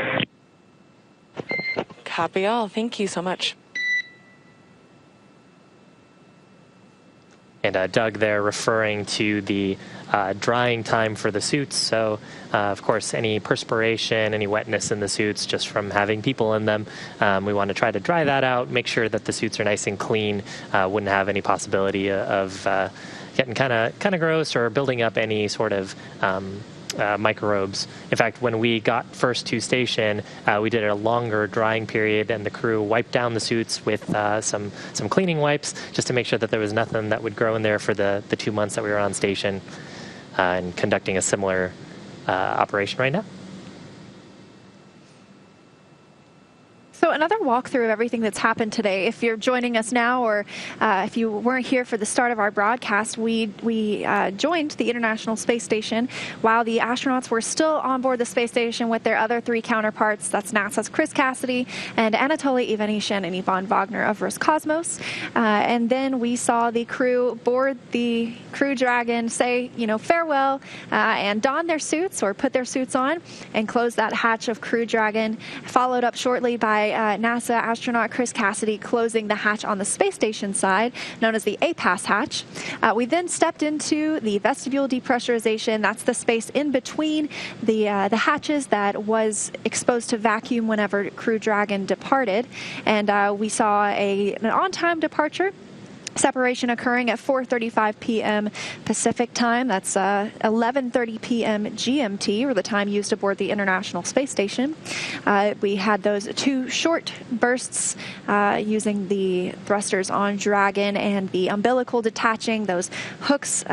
Copy all. Thank you so much. And Doug there referring to the drying time for the suits. So, of course, any perspiration, any wetness in the suits just from having people in them, we want to try to dry that out, make sure that the suits are nice and clean, wouldn't have any possibility of getting kind of gross or building up any sort of microbes. In fact, when we got first to station, we did a longer drying period, and the crew wiped down the suits with some cleaning wipes just to make sure that there was nothing that would grow in there for the 2 months that we were on station, and conducting a similar operation right now. So another walkthrough of everything that's happened today. If you're joining us now, or if you weren't here for the start of our broadcast, we joined the International Space Station while the astronauts were still on board the space station with their other three counterparts. That's NASA's Chris Cassidy and Anatoly Ivanishin and Ivan Wagner of Roscosmos. And then we saw the crew board the Crew Dragon, say, farewell, and don their suits or put their suits on and close that hatch of Crew Dragon, followed up shortly by NASA astronaut Chris Cassidy closing the hatch on the space station side, known as the APAS hatch. We then stepped into the vestibule depressurization. That's the space in between the hatches that was exposed to vacuum whenever Crew Dragon departed. And we saw an on-time departure. Separation occurring at 4:35 p.m. Pacific time. That's 11:30 p.m. GMT, or the time used aboard the International Space Station. We had those two short bursts using the thrusters on Dragon and the umbilical detaching, those hooks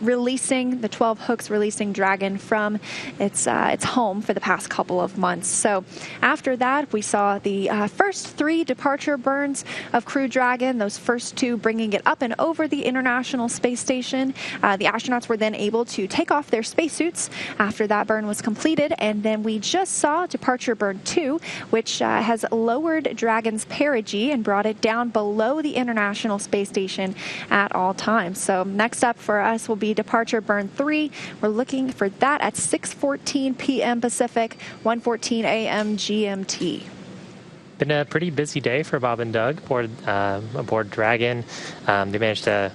releasing, the 12 hooks releasing Dragon from its home for the past couple of months. So after that, we saw the first three departure burns of Crew Dragon, those first two bringing it up and over the International Space Station. The astronauts were then able to take off their spacesuits after that burn was completed, and then we just saw departure burn 2, which has lowered Dragon's perigee and brought it down below the International Space Station at all times. So next up for us will be departure burn 3. We're looking for that at 6:14 p.m. Pacific, 1:14 a.m. GMT. Been a pretty busy day for Bob and Doug aboard Dragon. They managed to.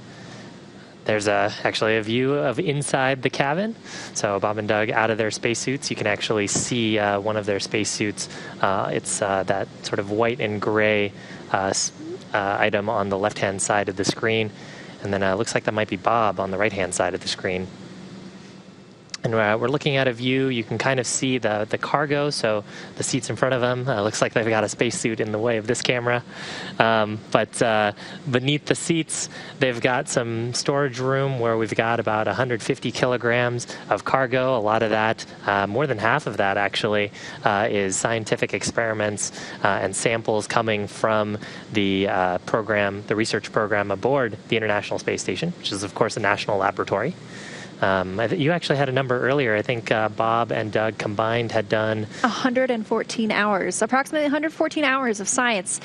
There's actually a view of inside the cabin. So Bob and Doug out of their spacesuits. You can actually see one of their spacesuits. It's that sort of white and gray item on the left-hand side of the screen, and then it looks like that might be Bob on the right-hand side of the screen. And we're looking at a view. You can kind of see the cargo, so the seats in front of them. Looks like they've got a spacesuit in the way of this camera. But beneath the seats, they've got some storage room where we've got about 150 kilograms of cargo. A lot of that, more than half of that actually, is scientific experiments and samples coming from the research program aboard the International Space Station, which is, of course, a national laboratory. You actually had a number earlier. I think Bob and Doug combined had done 114 hours, approximately 114 hours of science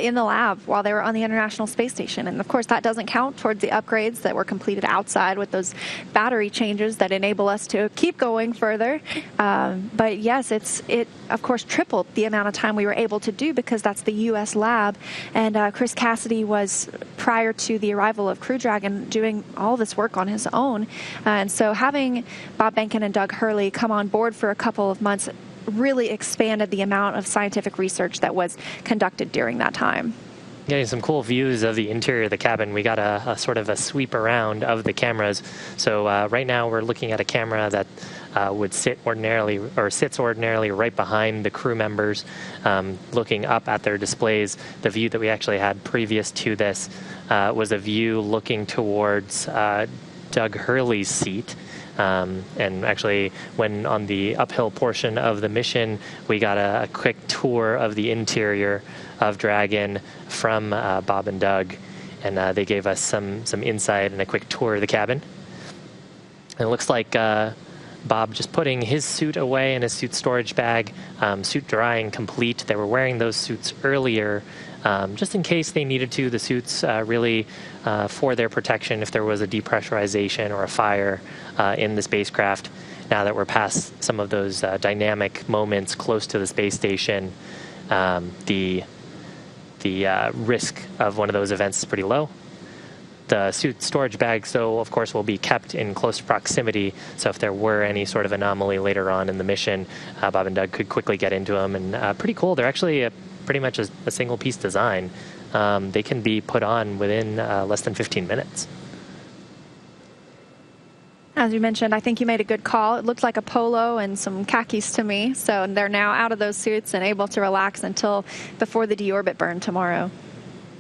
in the lab while they were on the International Space Station. And of course, that doesn't count towards the upgrades that were completed outside with those battery changes that enable us to keep going further. But yes, it of course tripled the amount of time we were able to do because that's the U.S. lab. And Chris Cassidy was, prior to the arrival of Crew Dragon, doing all this work on his own. And so having Bob Behnken and Doug Hurley come on board for a couple of months really expanded the amount of scientific research that was conducted during that time. Getting some cool views of the interior of the cabin. We got a sort of a sweep around of the cameras. So right now we're looking at a camera that would sits ordinarily right behind the crew members, looking up at their displays. The view that we actually had previous to this was a view looking towards Doug Hurley's seat. And actually, when on the uphill portion of the mission, we got a quick tour of the interior of Dragon from Bob and Doug, and they gave us some insight and a quick tour of the cabin. And it looks like Bob just putting his suit away in his suit storage bag, suit drying complete. They were wearing those suits earlier, just in case they needed to. The suits really for their protection if there was a depressurization or a fire in the spacecraft. Now that we're past some of those dynamic moments close to the space station, the risk of one of those events is pretty low. The suit storage bags, though, of course, will be kept in close proximity. So if there were any sort of anomaly later on in the mission, Bob and Doug could quickly get into them. And pretty cool. They're actually pretty much a single-piece design. They can be put on within less than 15 minutes. As you mentioned, I think you made a good call. It looked like a polo and some khakis to me. So they're now out of those suits and able to relax until before the deorbit burn tomorrow.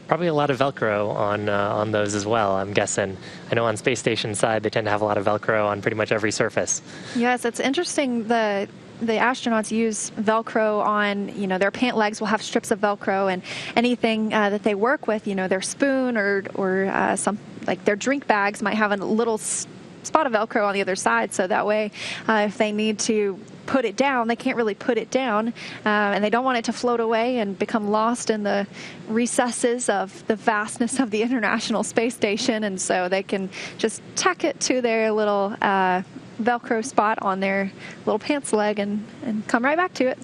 Probably a lot of Velcro on those as well, I'm guessing. I know on space station side, they tend to have a lot of Velcro on pretty much every surface. Yes, it's interesting. The astronauts use Velcro on, their pant legs will have strips of Velcro, and anything that they work with, their spoon or some, like their drink bags might have a little spot of Velcro on the other side. So that way, if they need to put it down, they can't really put it down, and they don't want it to float away and become lost in the recesses of the vastness of the International Space Station, and so they can just tack it to their little Velcro spot on their little pants leg and come right back to it.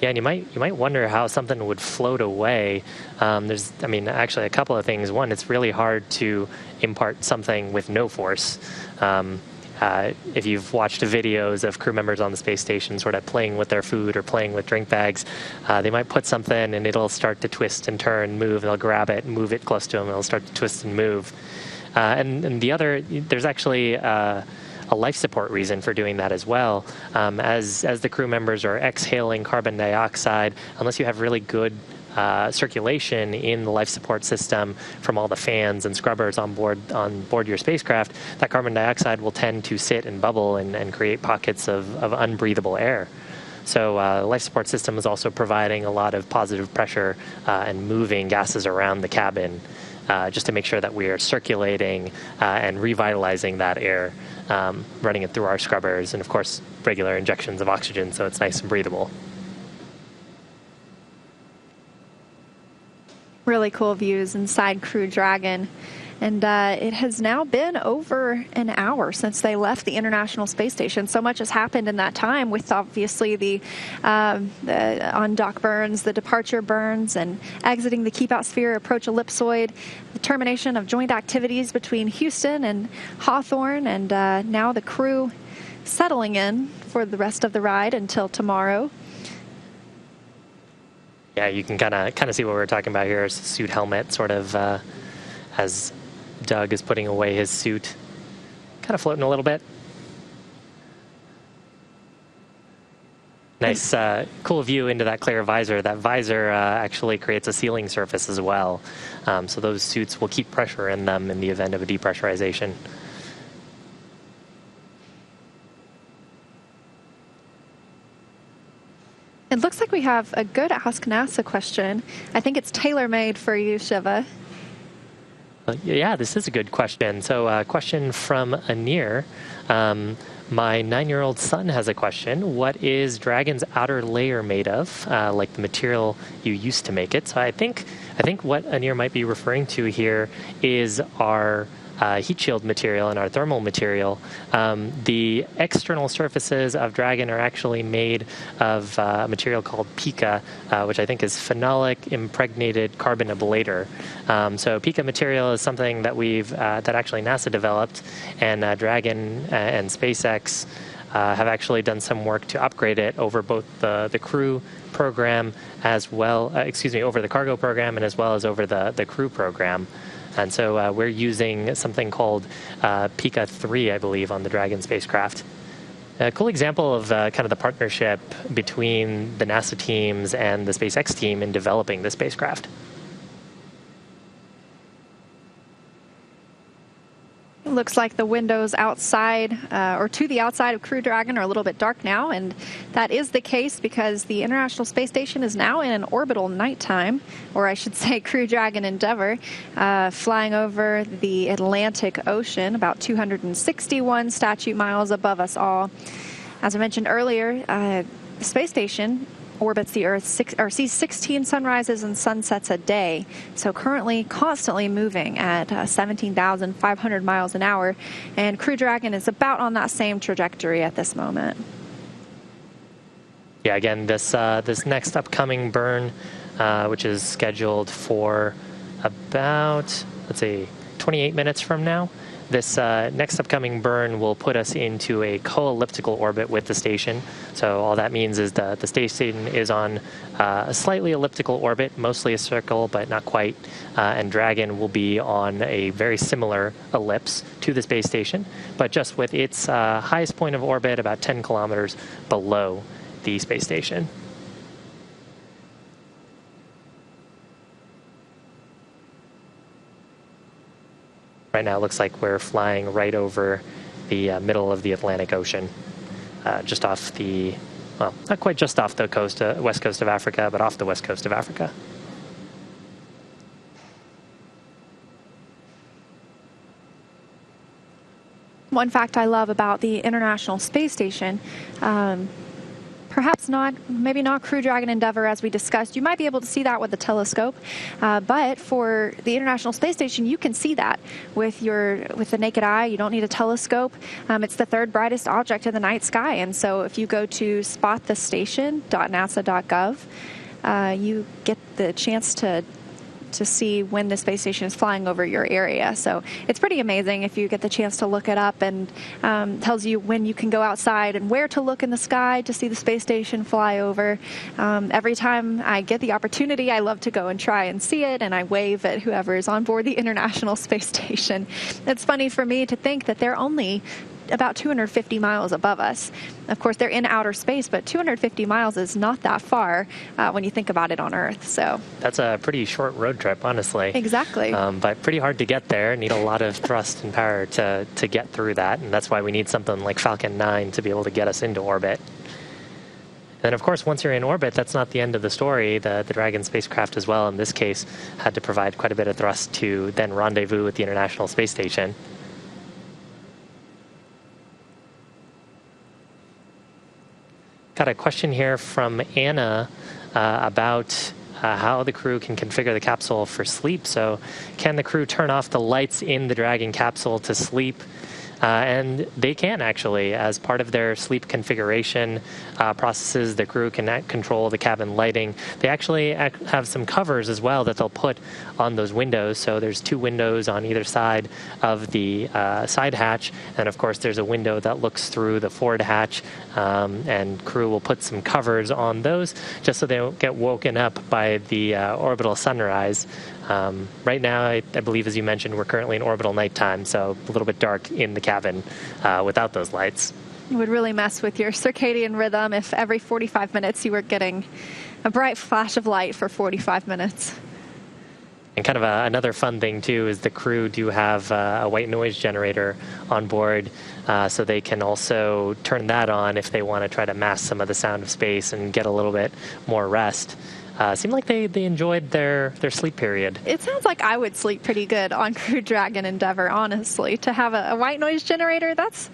Yeah, and you might wonder how something would float away. There's actually a couple of things. One, it's really hard to impart something with no force. If you've watched videos of crew members on the space station sort of playing with their food or playing with drink bags, they might put something and it'll start to twist and turn, move, and they'll grab it and move it close to them, and it'll start to twist and move. And the other, there's actually a life support reason for doing that as well. As the crew members are exhaling carbon dioxide, unless you have really good circulation in the life support system from all the fans and scrubbers on board your spacecraft, that carbon dioxide will tend to sit and bubble and create pockets of unbreathable air. So the life support system is also providing a lot of positive pressure and moving gases around the cabin just to make sure that we are circulating and revitalizing that air, running it through our scrubbers, and of course regular injections of oxygen so it's nice and breathable. Really cool views inside Crew Dragon. And it has now been over an hour since they left the International Space Station. So much has happened in that time, with obviously the on-dock burns, the departure burns, and exiting the keep-out sphere approach ellipsoid, the termination of joint activities between Houston and Hawthorne, and now the crew settling in for the rest of the ride until tomorrow. Yeah, you can kind of see what we're talking about here. Is suit helmet, sort of as Doug is putting away his suit, kind of floating a little bit. Nice, cool view into that clear visor. That visor actually creates a sealing surface as well, so those suits will keep pressure in them in the event of a depressurization. It looks like we have a good Ask NASA question. I think it's tailor-made for you, Shiva. Yeah, this is a good question. So a question from Anir. My 9-year-old son has a question. What is Dragon's outer layer made of, like the material you used to make it? So I think what Anir might be referring to here is our heat shield material and our thermal material. The external surfaces of Dragon are actually made of a material called pica, which I think is phenolic impregnated carbon ablator. So pica material is something that that actually NASA developed, and Dragon and SpaceX have actually done some work to upgrade it over both the crew program as well, over the cargo program and as well as over the crew program. And so we're using something called Pica 3, I believe, on the Dragon spacecraft. A cool example of kind of the partnership between the NASA teams and the SpaceX team in developing the spacecraft. It looks like the windows outside or to the outside of Crew Dragon are a little bit dark now, and that is the case because the International Space Station is now in an orbital nighttime, or I should say Crew Dragon Endeavour, flying over the Atlantic Ocean, about 261 statute miles above us all. As I mentioned earlier, the space station orbits the Earth sees 16 sunrises and sunsets a day, so currently constantly moving at 17,500 miles an hour, and Crew Dragon is about on that same trajectory at this moment. Yeah, again, this next upcoming burn, which is scheduled for about, let's see, 28 minutes from now. This next upcoming burn will put us into a co-elliptical orbit with the station. So all that means is that the station is on a slightly elliptical orbit, mostly a circle, but not quite. And Dragon will be on a very similar ellipse to the space station, but just with its highest point of orbit about 10 kilometers below the space station. Right now it looks like we're flying right over the middle of the Atlantic Ocean, just off the, well, not quite just off the coast, west coast of Africa, but off the west coast of Africa. One fact I love about the International Space Station, maybe not Crew Dragon Endeavour as we discussed. You might be able to see that with a telescope, but for the International Space Station, you can see that with the naked eye. You don't need a telescope. It's the third brightest object in the night sky, and so if you go to spotthestation.nasa.gov, you get the chance to see when the space station is flying over your area. So it's pretty amazing if you get the chance to look it up, and tells you when you can go outside and where to look in the sky to see the space station fly over. Every time I get the opportunity, I love to go and try and see it, and I wave at whoever is on board the International Space Station. It's funny for me to think that they're only about 250 miles above us. Of course, they're in outer space, but 250 miles is not that far when you think about it on Earth. So that's a pretty short road trip, honestly. Exactly. But pretty hard to get there. Need a lot of thrust and power to get through that, and that's why we need something like Falcon 9 to be able to get us into orbit. And of course, once you're in orbit, that's not the end of the story. The Dragon spacecraft as well, in this case, had to provide quite a bit of thrust to then rendezvous with the International Space Station. Got a question here from Anna about how the crew can configure the capsule for sleep. So can the crew turn off the lights in the Dragon capsule to sleep? And they can, actually. As part of their sleep configuration processes, the crew can control the cabin lighting. They actually have some covers as well that they'll put on those windows. So there's 2 windows on either side of the side hatch. And of course, there's a window that looks through the forward hatch. And crew will put some covers on those just so they don't get woken up by the orbital sunrise. Right now, I believe, as you mentioned, we're currently in orbital nighttime, so a little bit dark in the cabin without those lights. It would really mess with your circadian rhythm if every 45 minutes you were getting a bright flash of light for 45 minutes. And kind of another fun thing, too, is the crew do have a white noise generator on board, so they can also turn that on if they want to try to mask some of the sound of space and get a little bit more rest. seemed like they enjoyed their sleep period. It sounds like I would sleep pretty good on Crew Dragon Endeavour, honestly. To have a white noise generator, that's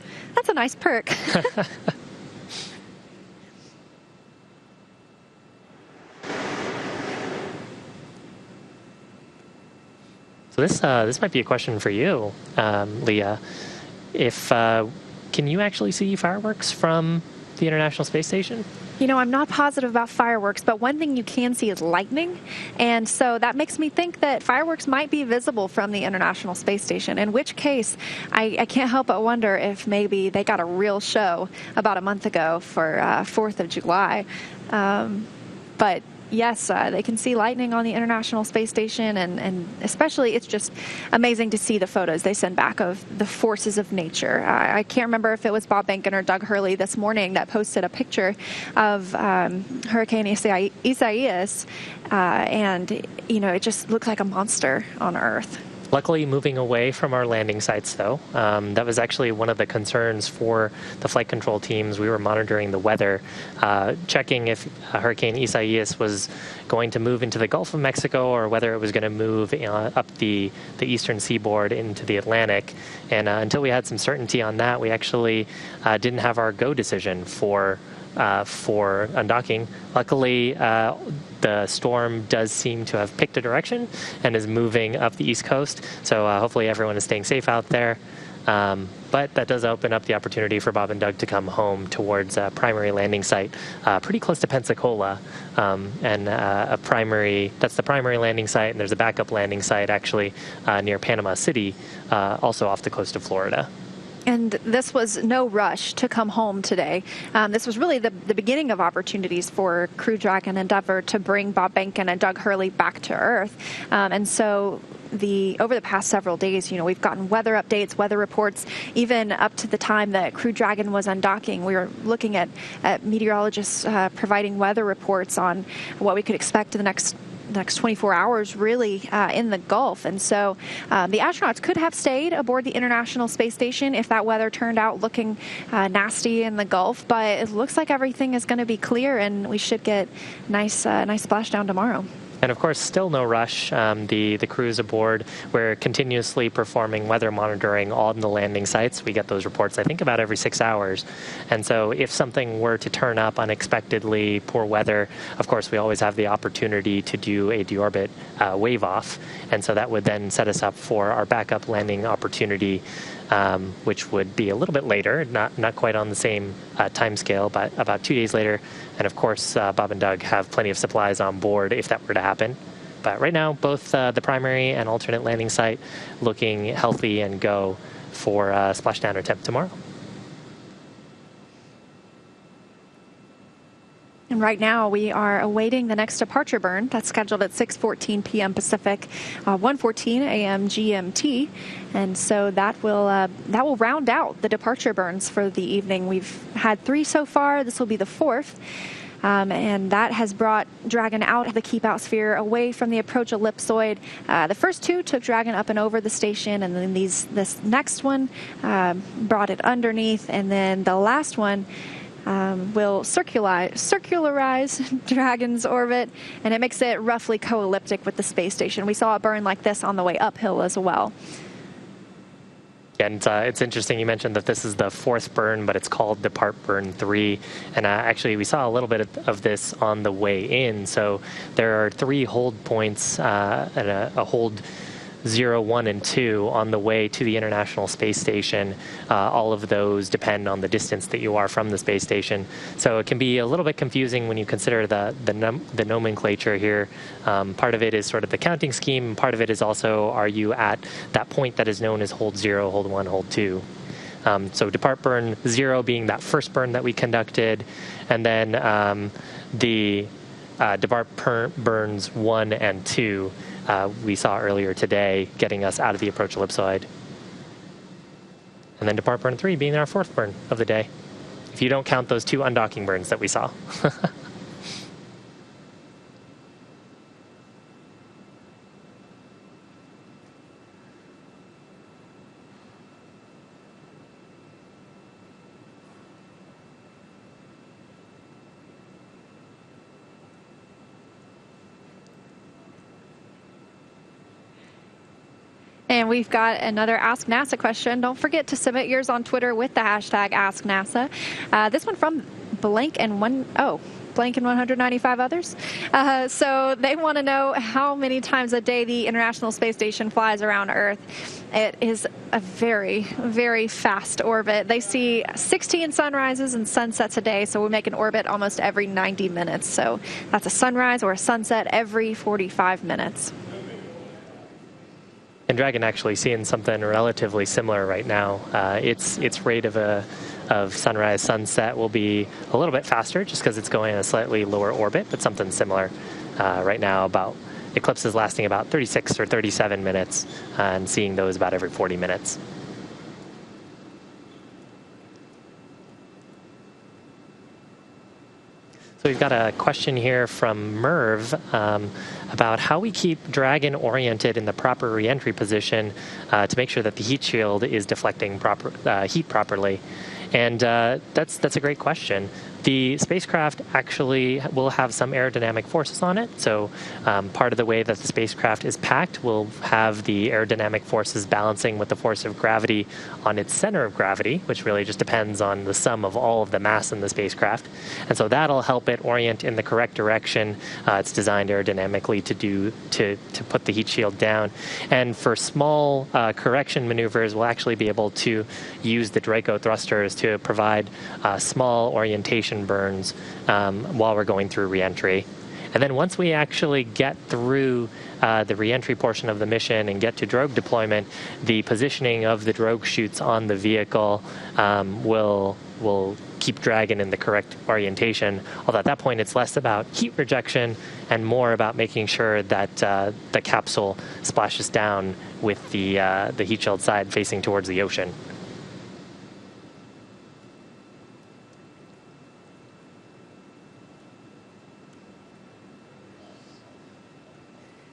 a nice perk. So this might be a question for you, Leah. Can you actually see fireworks from the International Space Station? You know, I'm not positive about fireworks, but one thing you can see is lightning. And so that makes me think that fireworks might be visible from the International Space Station, in which case I can't help but wonder if maybe they got a real show about a month ago for 4th of July. But yes, they can see lightning on the International Space Station, and especially it's just amazing to see the photos they send back of the forces of nature. I can't remember if it was Bob Behnken or Doug Hurley this morning that posted a picture of Hurricane Isaias, and, you know, it just looked like a monster on Earth. Luckily, moving away from our landing sites, though, that was actually one of the concerns for the flight control teams. We were monitoring the weather, checking if Hurricane Isaias was going to move into the Gulf of Mexico or whether it was going to move up the eastern seaboard into the Atlantic. And until we had some certainty on that, we actually didn't have our go decision for undocking. Luckily, the storm does seem to have picked a direction and is moving up the East Coast. So hopefully everyone is staying safe out there. But that does open up the opportunity for Bob and Doug to come home towards a primary landing site pretty close to Pensacola. That's the primary landing site, and there's a backup landing site actually near Panama City, also off the coast of Florida. And this was no rush to come home today. This was really the beginning of opportunities for Crew Dragon Endeavour to bring Bob Behnken and Doug Hurley back to Earth. And so over the past several days, you know, we've gotten weather updates, weather reports, even up to the time that Crew Dragon was undocking. We were looking at meteorologists providing weather reports on what we could expect in the next 24 hours, really, in the Gulf. And so the astronauts could have stayed aboard the International Space Station if that weather turned out looking nasty in the Gulf. But it looks like everything is going to be clear, and we should get nice splashdown tomorrow. And of course, still no rush. The crews aboard, we're continuously performing weather monitoring on the landing sites. We get those reports, I think, about every 6 hours. And so if something were to turn up unexpectedly, poor weather, of course, we always have the opportunity to do a deorbit wave off. And so that would then set us up for our backup landing opportunity, which would be a little bit later, not quite on the same time scale, but about 2 days later. And of course, Bob and Doug have plenty of supplies on board if that were to happen. But right now, both the primary and alternate landing site looking healthy and go for splashdown attempt tomorrow. And right now, we are awaiting the next departure burn. That's scheduled at 6:14 p.m. Pacific, 1:14 a.m. GMT. And so that will round out the departure burns for the evening. We've had 3 so far. This will be the 4th. And that has brought Dragon out of the keep-out sphere, away from the approach ellipsoid. The first 2 took Dragon up and over the station, and then this next one brought it underneath, and then the last one will circularize Dragon's orbit, and it makes it roughly co-elliptic with the space station. We saw it burn like this on the way uphill as well. And it's interesting you mentioned that this is the 4th burn, but it's called Depart Burn 3. And actually, we saw a little bit of this on the way in. So there are 3 hold points and a hold 0, 1, and 2 on the way to the International Space Station. All of those depend on the distance that you are from the space station. So it can be a little bit confusing when you consider the nomenclature here. Part of it is sort of the counting scheme. Part of it is also, are you at that point that is known as hold 0, hold 1, hold 2. So depart burn 0 being that first burn that we conducted, and then the depart burns 1 and 2 we saw earlier today, getting us out of the approach ellipsoid. And then depart burn 3 being our 4th burn of the day, if you don't count those 2 undocking burns that we saw. And we've got another Ask NASA question. Don't forget to submit yours on Twitter with the hashtag AskNASA. This one from blank and 195 others. So they want to know how many times a day the International Space Station flies around Earth. It is a very, very fast orbit. They see 16 sunrises and sunsets a day, so we make an orbit almost every 90 minutes. So that's a sunrise or a sunset every 45 minutes. And Dragon actually seeing something relatively similar right now. Its rate of sunrise sunset will be a little bit faster just because it's going in a slightly lower orbit, but something similar right now. About eclipses lasting about 36 or 37 minutes and seeing those about every 40 minutes. So we've got a question here from Merv about how we keep Dragon oriented in the proper reentry position to make sure that the heat shield is deflecting heat properly. And that's a great question. The spacecraft actually will have some aerodynamic forces on it. So part of the way that the spacecraft is packed will have the aerodynamic forces balancing with the force of gravity on its center of gravity, which really just depends on the sum of all of the mass in the spacecraft. And so that'll help it orient in the correct direction. It's designed aerodynamically to put the heat shield down. And for small correction maneuvers, we'll actually be able to use the Draco thrusters to provide small orientation burns while we're going through reentry. And then once we actually get through the reentry portion of the mission and get to drogue deployment, the positioning of the drogue chutes on the vehicle will keep Dragon in the correct orientation. Although at that point it's less about heat rejection and more about making sure that the capsule splashes down with the heat shield side facing towards the ocean.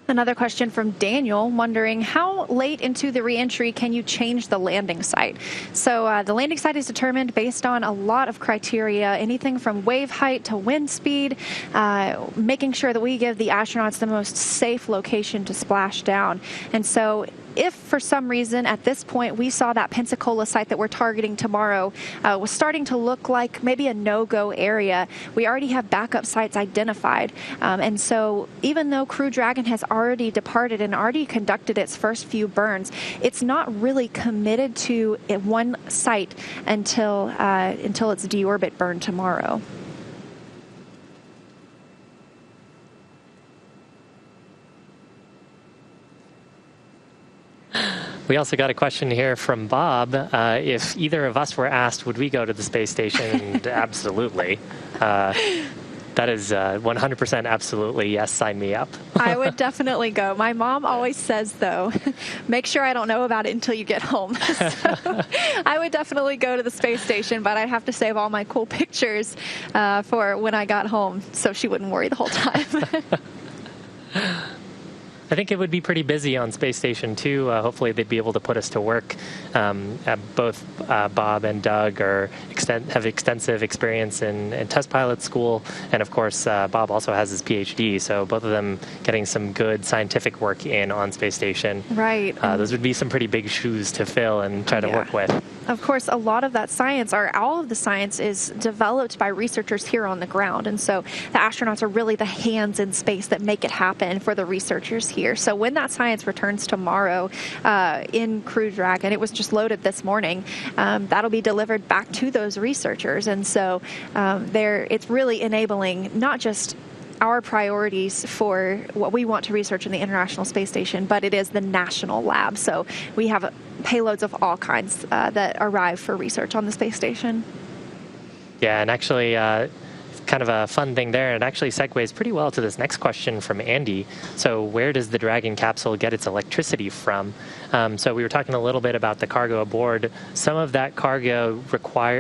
Another question from Daniel wondering how late into the reentry can you change the landing site? So the landing site is determined based on a lot of criteria, anything from wave height to wind speed, making sure that we give the astronauts the most safe location to splash down. And so if for some reason at this point we saw that Pensacola site that we're targeting tomorrow was starting to look like maybe a no-go area, we already have backup sites identified. And so even though Crew Dragon has already departed and already conducted its first few burns, it's not really committed to one site until its deorbit burn tomorrow. We also got a question here from Bob. If either of us were asked, would we go to the space station? And absolutely. That is 100% absolutely yes, sign me up. I would definitely go. My mom always says, though, make sure I don't know about it until you get home. So I would definitely go to the space station, but I'd have to save all my cool pictures for when I got home so she wouldn't worry the whole time. I think it would be pretty busy on Space Station, too. Hopefully they'd be able to put us to work. Both Bob and Doug have extensive experience in test pilot school. And, of course, Bob also has his PhD. So both of them getting some good scientific work in on Space Station. Right. Those would be some pretty big shoes to fill and try to work with. Of course, a lot of that science, or all of the science, is developed by researchers here on the ground. And so the astronauts are really the hands in space that make it happen for the researchers here. So when that science returns tomorrow in Crew Dragon, it was just loaded this morning, that'll be delivered back to those researchers. And so it's really enabling not just our priorities for what we want to research in the International Space Station, but it is the national lab. So we have payloads of all kinds that arrive for research on the space station. Yeah, and actually kind of a fun thing there, and actually segues pretty well to this next question from Andy. So where does the Dragon capsule get its electricity from? So we were talking a little bit about the cargo aboard. Some of that cargo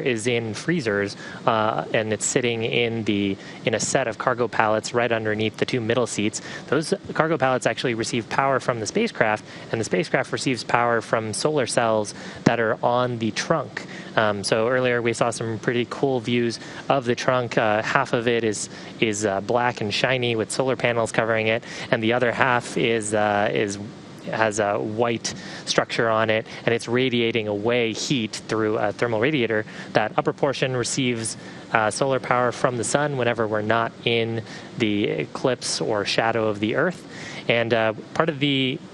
is in freezers, and it's sitting in a set of cargo pallets right underneath the two middle seats. Those cargo pallets actually receive power from the spacecraft, and the spacecraft receives power from solar cells that are on the trunk. So earlier we saw some pretty cool views of the trunk. Half of it is black and shiny with solar panels covering it, and the other half is has a white structure on it, and it's radiating away heat through a thermal radiator. That upper portion receives solar power from the sun whenever we're not in the eclipse or shadow of the Earth. And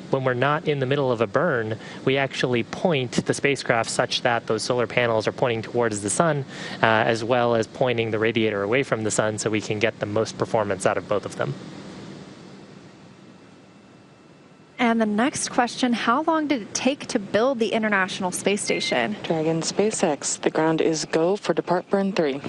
when we're not in the middle of a burn, we actually point the spacecraft such that those solar panels are pointing towards the sun, as well as pointing the radiator away from the sun, so we can get the most performance out of both of them. And the next question, how long did it take to build the International Space Station? Dragon SpaceX, the ground is go for depart burn 3.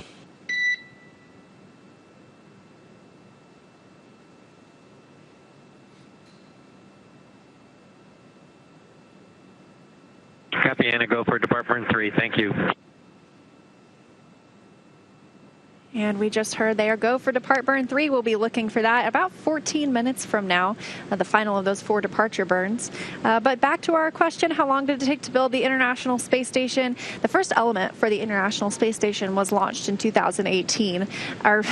Copy, Anna, go for depart burn 3. Thank you. And we just heard they are go for depart burn 3. We'll be looking for that about 14 minutes from now, the final of those 4 departure burns. But back to our question, how long did it take to build the International Space Station? The first element for the International Space Station was launched in 2018, or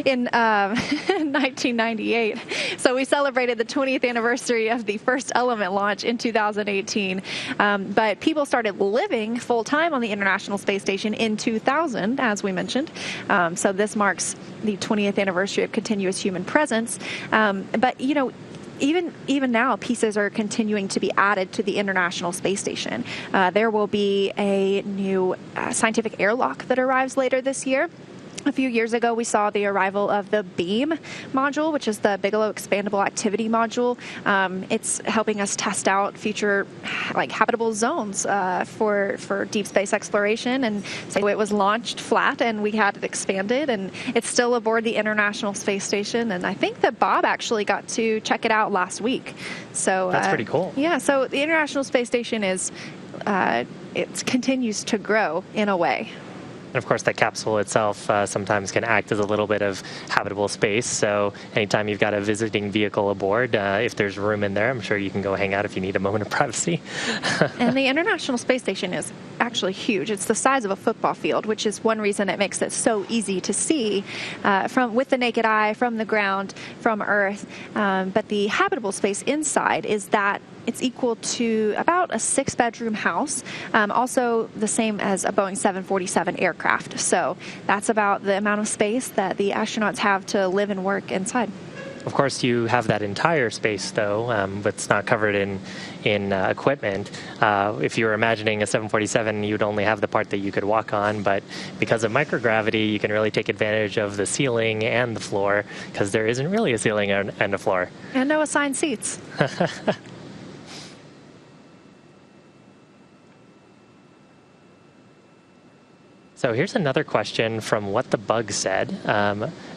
in 1998. So we celebrated the 20th anniversary of the first element launch in 2018. But people started living full-time on the International Space Station in 2000, as we mentioned. So this marks the 20th anniversary of continuous human presence. But, you know, even now, pieces are continuing to be added to the International Space Station. There will be a new scientific airlock that arrives later this year. A few years ago, we saw the arrival of the BEAM module, which is the Bigelow Expandable Activity Module. It's helping us test out future habitable zones for deep space exploration. And so it was launched flat, and we had it expanded, and it's still aboard the International Space Station. And I think that Bob actually got to check it out last week. So that's pretty cool. Yeah. So the International Space Station it continues to grow in a way. And of course, that capsule itself sometimes can act as a little bit of habitable space. So anytime you've got a visiting vehicle aboard, if there's room in there, I'm sure you can go hang out if you need a moment of privacy. And the International Space Station is actually huge. It's the size of a football field, which is one reason it makes it so easy to see with the naked eye, from the ground, from Earth. But the habitable space inside is that it's equal to about a 6-bedroom house, also the same as a Boeing 747 aircraft. So that's about the amount of space that the astronauts have to live and work inside. Of course, you have that entire space, though, that's not covered in equipment. If you were imagining a 747, you'd only have the part that you could walk on. But because of microgravity, you can really take advantage of the ceiling and the floor, because there isn't really a ceiling and a floor. And no assigned seats. So here's another question from What the Bug Said.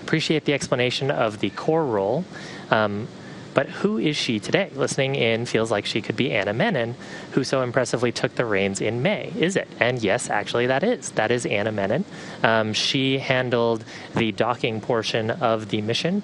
Appreciate the explanation of the core role, but who is she today? Listening in feels like she could be Anna Menon, who so impressively took the reins in May. Is it? And yes, actually that is Anna Menon. She handled the docking portion of the mission,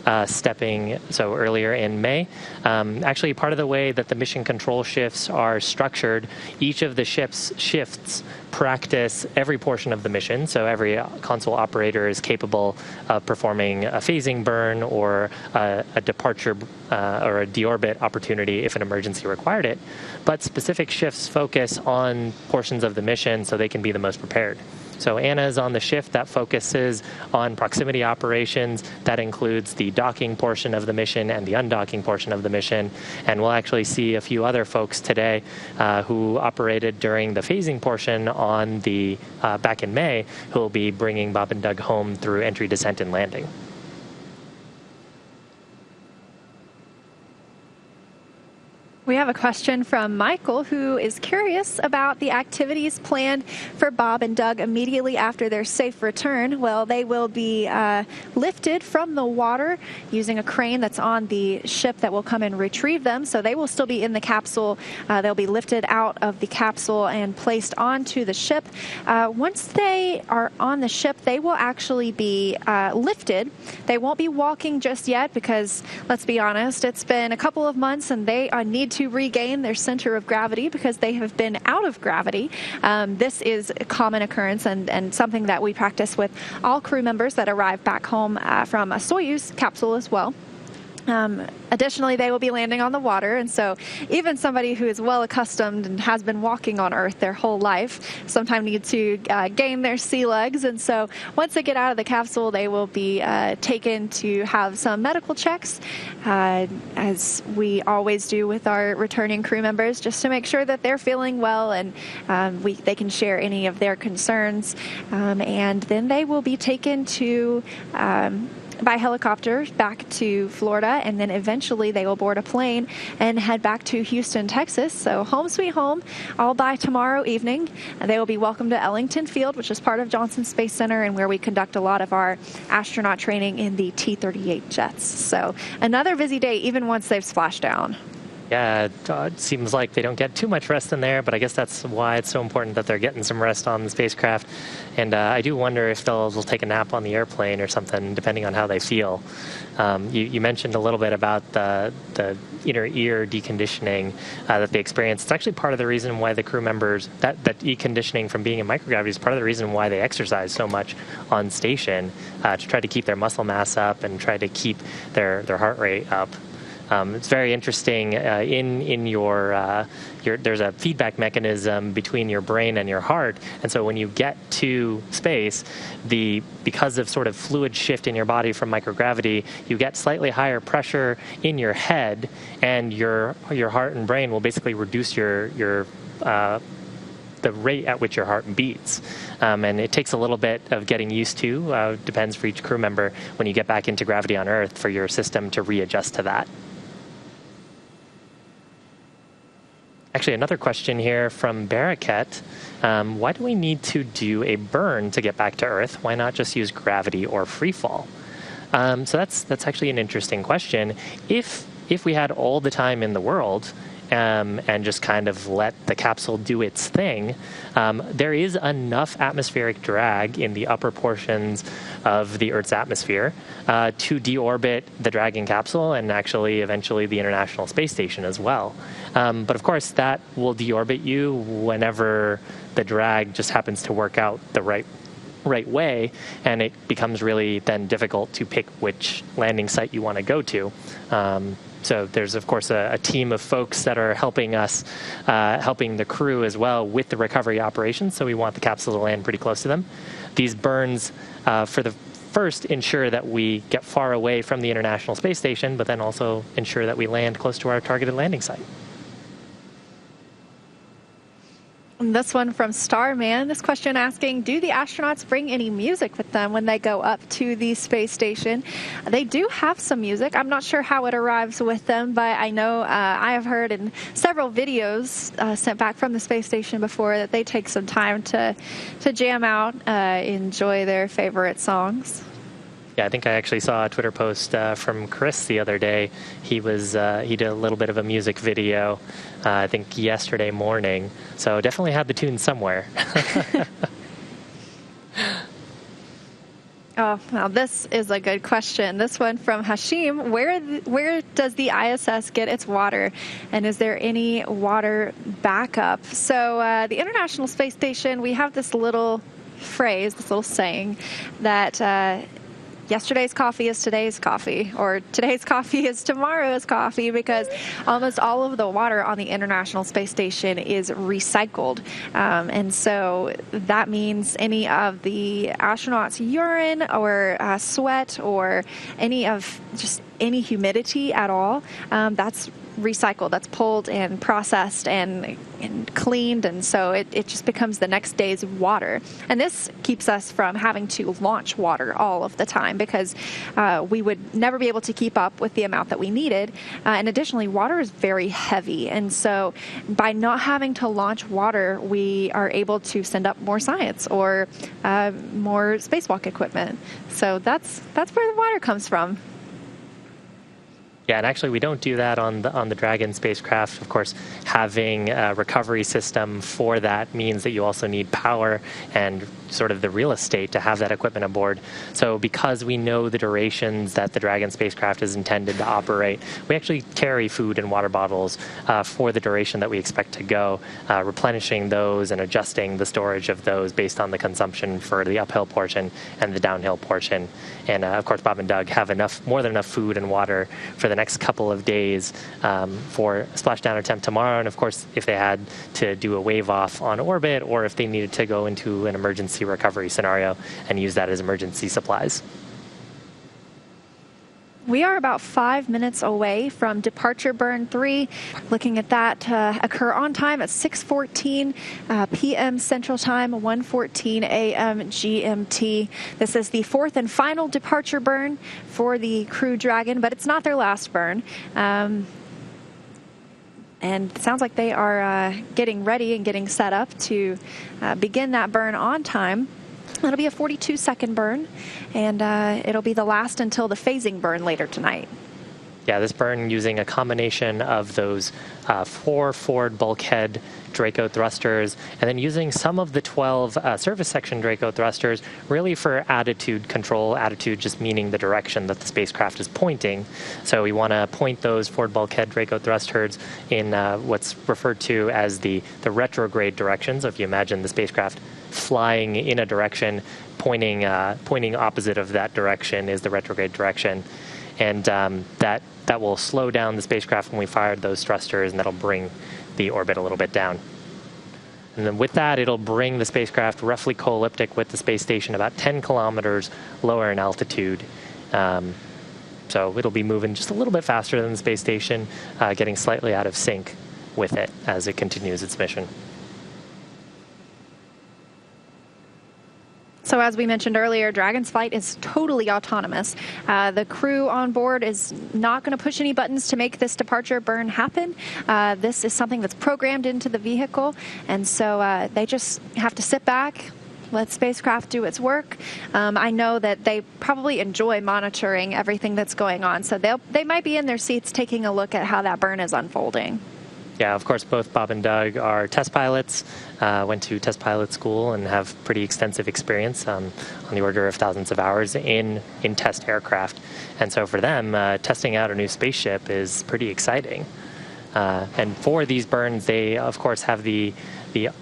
earlier in May. Actually, part of the way that the mission control shifts are structured, each of the shifts practice every portion of the mission. So every console operator is capable of performing a phasing burn or a departure or a deorbit opportunity if an emergency required it. But specific shifts focus on portions of the mission so they can be the most prepared. So Anna is on the shift that focuses on proximity operations. That includes the docking portion of the mission and the undocking portion of the mission. And we'll actually see a few other folks today who operated during the phasing portion on the back in May, who will be bringing Bob and Doug home through entry, descent, and landing. We have a question from Michael, who is curious about the activities planned for Bob and Doug immediately after their safe return. Well, they will be lifted from the water using a crane that's on the ship that will come and retrieve them. So they will still be in the capsule. They'll be lifted out of the capsule and placed onto the ship. Once they are on the ship, they will actually be lifted. They won't be walking just yet because, let's be honest, it's been a couple of months and they need to regain their center of gravity because they have been out of gravity. This is a common occurrence and something that we practice with all crew members that arrive back home from a Soyuz capsule as well. Additionally, they will be landing on the water, and so even somebody who is well accustomed and has been walking on Earth their whole life sometimes need to gain their sea legs. And so once they get out of the capsule, they will be taken to have some medical checks, as we always do with our returning crew members, just to make sure that they're feeling well and they can share any of their concerns. And then they will be taken to by helicopter back to Florida, and then eventually they will board a plane and head back to Houston, Texas. So home sweet home, all by tomorrow evening. They will be welcomed to Ellington Field, which is part of Johnson Space Center and where we conduct a lot of our astronaut training in the T-38 jets. So another busy day, even once they've splashed down. Yeah, it seems like they don't get too much rest in there, but I guess that's why it's so important that they're getting some rest on the spacecraft. And I do wonder if they'll take a nap on the airplane or something, depending on how they feel. You mentioned a little bit about the inner ear deconditioning that they experience. It's actually part of the reason why the crew members, that deconditioning from being in microgravity is part of the reason why they exercise so much on station, to try to keep their muscle mass up and try to keep their heart rate up. It's very interesting. In your there's a feedback mechanism between your brain and your heart, and so when you get to space, because of sort of fluid shift in your body from microgravity, you get slightly higher pressure in your head, and your heart and brain will basically reduce the rate at which your heart beats. And it takes a little bit of getting used to, depends for each crew member, when you get back into gravity on Earth, for your system to readjust to that. Actually, another question here from Baraket. Why do we need to do a burn to get back to Earth? Why not just use gravity or free fall? So that's actually an interesting question. If we had all the time in the world, and just kind of let the capsule do its thing, there is enough atmospheric drag in the upper portions of the Earth's atmosphere to deorbit the Dragon capsule and actually eventually the International Space Station as well. But of course, that will deorbit you whenever the drag just happens to work out the right way, and it becomes really then difficult to pick which landing site you want to go to. So there's, of course, a team of folks that are helping us, helping the crew as well with the recovery operations. So we want the capsule to land pretty close to them. These burns, for the first, ensure that we get far away from the International Space Station, but then also ensure that we land close to our targeted landing site. And this one from Starman, this question asking, do the astronauts bring any music with them when they go up to the space station? They do have some music. I'm not sure how it arrives with them, but I know I have heard in several videos sent back from the space station before that they take some time to jam out, enjoy their favorite songs. Yeah, I think I actually saw a Twitter post from Chris the other day. He did a little bit of a music video, I think yesterday morning. So definitely had the tune somewhere. Oh, well, this is a good question. This one from Hashim. Where does the ISS get its water, and is there any water backup? So the International Space Station, we have this little phrase, this little saying that yesterday's coffee is today's coffee, or today's coffee is tomorrow's coffee, because almost all of the water on the International Space Station is recycled. And so that means any of the astronauts' urine or sweat or any humidity at all, that's recycled, that's pulled and processed and cleaned, and so it just becomes the next day's water. And this keeps us from having to launch water all of the time, because we would never be able to keep up with the amount that we needed. And additionally, water is very heavy, and so by not having to launch water, we are able to send up more science or more spacewalk equipment. So that's where the water comes from. Yeah, and actually we don't do that on the Dragon spacecraft. Of course, having a recovery system for that means that you also need power, and sort of the real estate to have that equipment aboard. So because we know the durations that the Dragon spacecraft is intended to operate, we actually carry food and water bottles for the duration that we expect to go, replenishing those and adjusting the storage of those based on the consumption for the uphill portion and the downhill portion. And of course, Bob and Doug have more than enough food and water for the next couple of days for a splashdown attempt tomorrow. And of course, if they had to do a wave off on orbit, or if they needed to go into an emergency recovery scenario and use that as emergency supplies. We are about 5 minutes away from departure burn 3. Looking at that occur on time at 6:14 p.m. Central Time, 1:14 a.m. GMT. This is the fourth and final departure burn for the Crew Dragon, but it's not their last burn. And it sounds like they are getting ready and getting set up to begin that burn on time. It'll be a 42-second burn, and it'll be the last until the phasing burn later tonight. Yeah, this burn using a combination of those 4 forward bulkhead Draco thrusters, and then using some of the 12 surface section Draco thrusters really for attitude control, attitude just meaning the direction that the spacecraft is pointing. So we want to point those forward bulkhead Draco thrusters in what's referred to as the retrograde direction. So if you imagine the spacecraft flying in a direction, pointing opposite of that direction is the retrograde direction. And that will slow down the spacecraft when we fired those thrusters, and that'll bring the orbit a little bit down. And then with that, it'll bring the spacecraft roughly co-elliptic with the space station about 10 kilometers lower in altitude. So it'll be moving just a little bit faster than the space station, getting slightly out of sync with it as it continues its mission. So as we mentioned earlier, Dragon's flight is totally autonomous. The crew on board is not going to push any buttons to make this departure burn happen. This is something that's programmed into the vehicle, and so they just have to sit back, let the spacecraft do its work. I know that they probably enjoy monitoring everything that's going on, so they might be in their seats taking a look at how that burn is unfolding. Yeah, of course, both Bob and Doug are test pilots, went to test pilot school and have pretty extensive experience on the order of thousands of hours in test aircraft. And so for them, testing out a new spaceship is pretty exciting. And for these burns, they, of course, have the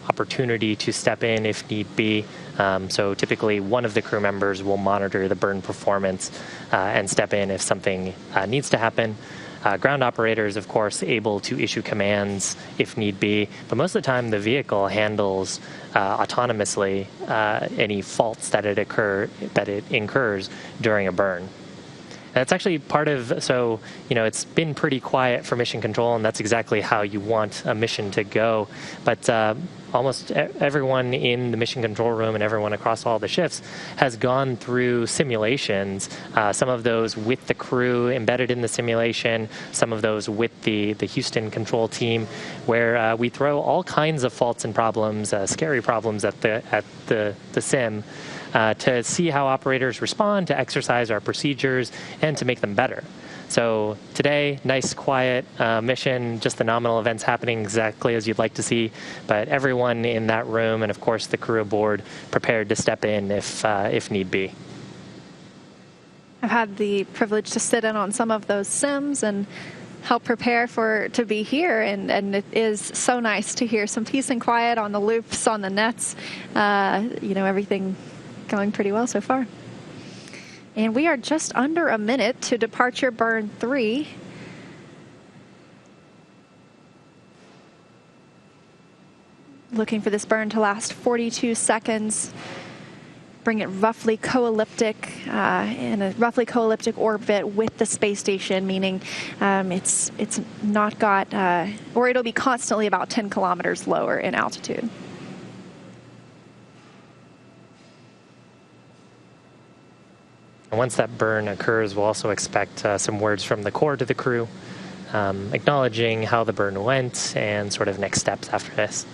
opportunity to step in if need be. So typically, one of the crew members will monitor the burn performance and step in if something needs to happen. Ground operators, of course, able to issue commands if need be, but most of the time the vehicle handles autonomously any faults that it incurs during a burn. That's actually part of, so, it's been pretty quiet for mission control, and that's exactly how you want a mission to go. But almost everyone in the mission control room and everyone across all the shifts has gone through simulations, some of those with the crew embedded in the simulation, some of those with the Houston control team, where we throw all kinds of faults and problems, scary problems at the sim, to see how operators respond, to exercise our procedures, and to make them better. So today, nice, quiet mission, just the nominal events happening exactly as you'd like to see, but everyone in that room and, of course, the crew aboard prepared to step in if need be. I've had the privilege to sit in on some of those sims and help prepare to be here, and it is so nice to hear some peace and quiet on the loops, on the nets, everything going pretty well so far. And we are just under a minute to departure burn 3. Looking for this burn to last 42 seconds. Bring it roughly co-elliptic, in a roughly co-elliptic orbit with the space station, meaning it's not got, or it'll be constantly about 10 kilometers lower in altitude. And once that burn occurs, we'll also expect some words from the core to the crew, acknowledging how the burn went and sort of next steps after this.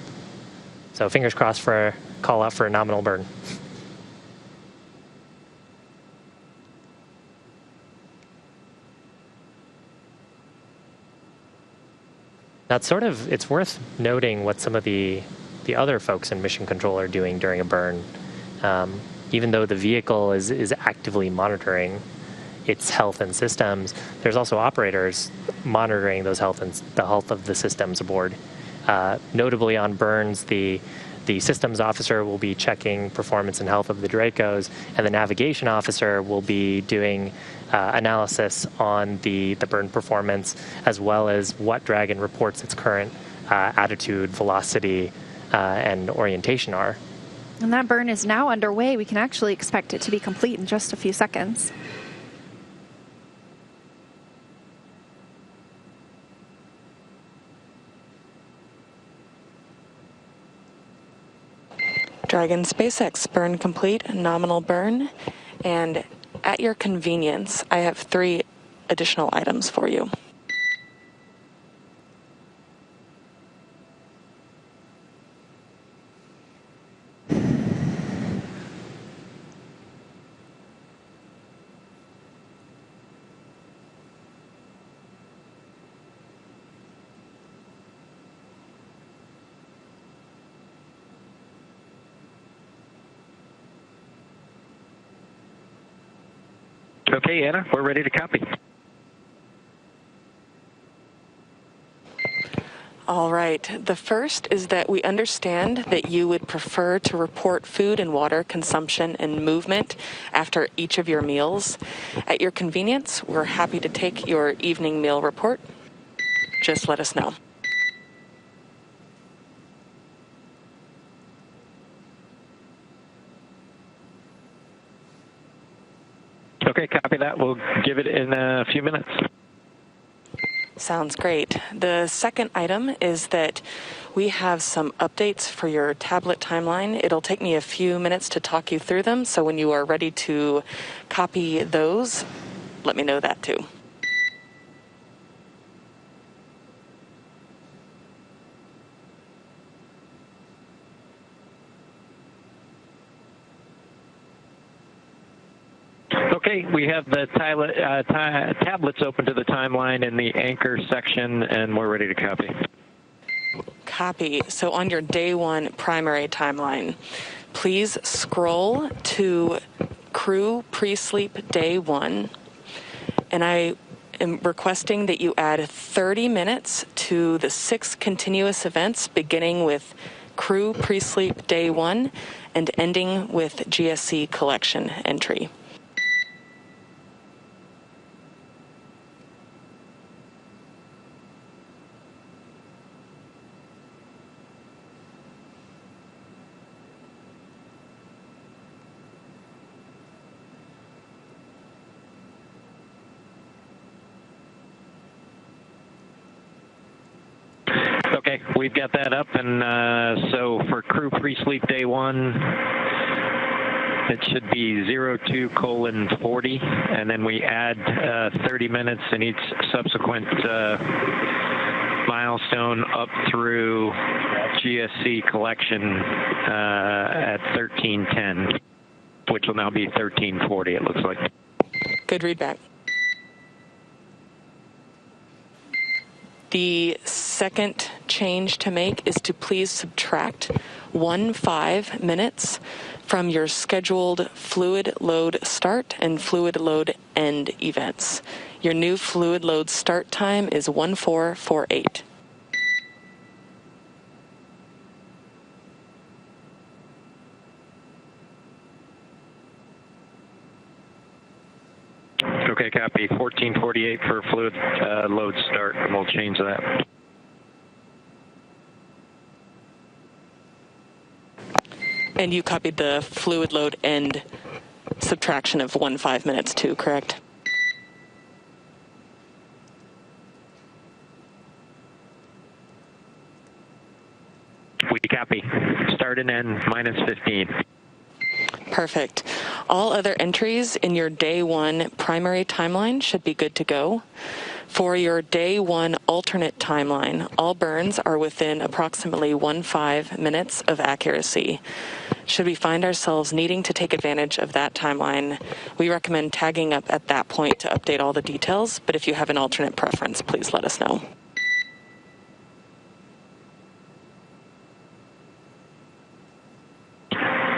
So fingers crossed for a call out for a nominal burn. It's worth noting what some of the other folks in mission control are doing during a burn. even though the vehicle is actively monitoring its health and systems, there's also operators monitoring those the health of the systems aboard. Notably on burns, the systems officer will be checking performance and health of the Dracos, and the navigation officer will be doing analysis on the burn performance, as well as what Dragon reports its current attitude, velocity, and orientation are. And that burn is now underway. We can actually expect it to be complete in just a few seconds. Dragon SpaceX burn complete, nominal burn, and at your convenience, I have 3 additional items for you. Okay, Anna, we're ready to copy. All right. The first is that we understand that you would prefer to report food and water consumption and movement after each of your meals. At your convenience, we're happy to take your evening meal report. Just let us know. Okay, copy that. We'll give it in a few minutes. Sounds great. The second item is that we have some updates for your tablet timeline. It'll take me a few minutes to talk you through them, so when you are ready to copy those, let me know that too. Okay, we have the tablets open to the timeline in the anchor section, and we're ready to copy. Copy. So on your day 1 primary timeline, please scroll to crew pre-sleep day 1, and I am requesting that you add 30 minutes to the 6 continuous events, beginning with crew pre-sleep day 1 and ending with GSC collection entry. Okay, we've got that up, and so for crew pre-sleep day 1, it should be 02:40, and then we add 30 minutes in each subsequent milestone up through GSC collection at 13:10, which will now be 13:40, it looks like. Good readback. The second change to make is to please subtract 15 minutes from your scheduled fluid load start and fluid load end events. Your new fluid load start time is 1448. Okay, copy. 1448 for fluid load start, and we'll change that. And you copied the fluid load end subtraction of 15 minutes too, correct? We copy. Start and end minus 15. Perfect. All other entries in your day 1 primary timeline should be good to go. For your day 1 alternate timeline, all burns are within approximately 15 minutes of accuracy. Should we find ourselves needing to take advantage of that timeline, we recommend tagging up at that point to update all the details, but if you have an alternate preference, please let us know.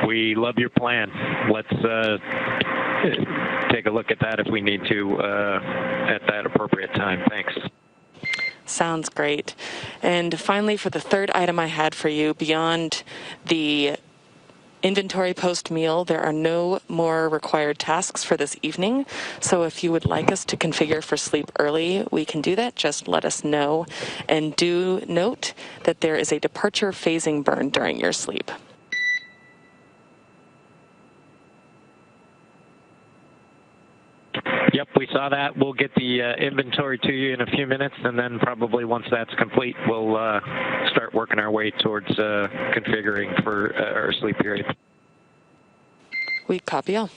We love your plan. Let's take a look at that if we need to at that appropriate time. Thanks. Sounds great. And finally, for the third item I had for you, beyond the inventory post-meal, there are no more required tasks for this evening. So if you would like us to configure for sleep early, we can do that. Just let us know. And do note that there is a departure phasing burn during your sleep. Yep, we saw that. We'll get the inventory to you in a few minutes, and then probably once that's complete, we'll start working our way towards configuring for our sleep period. We copy all.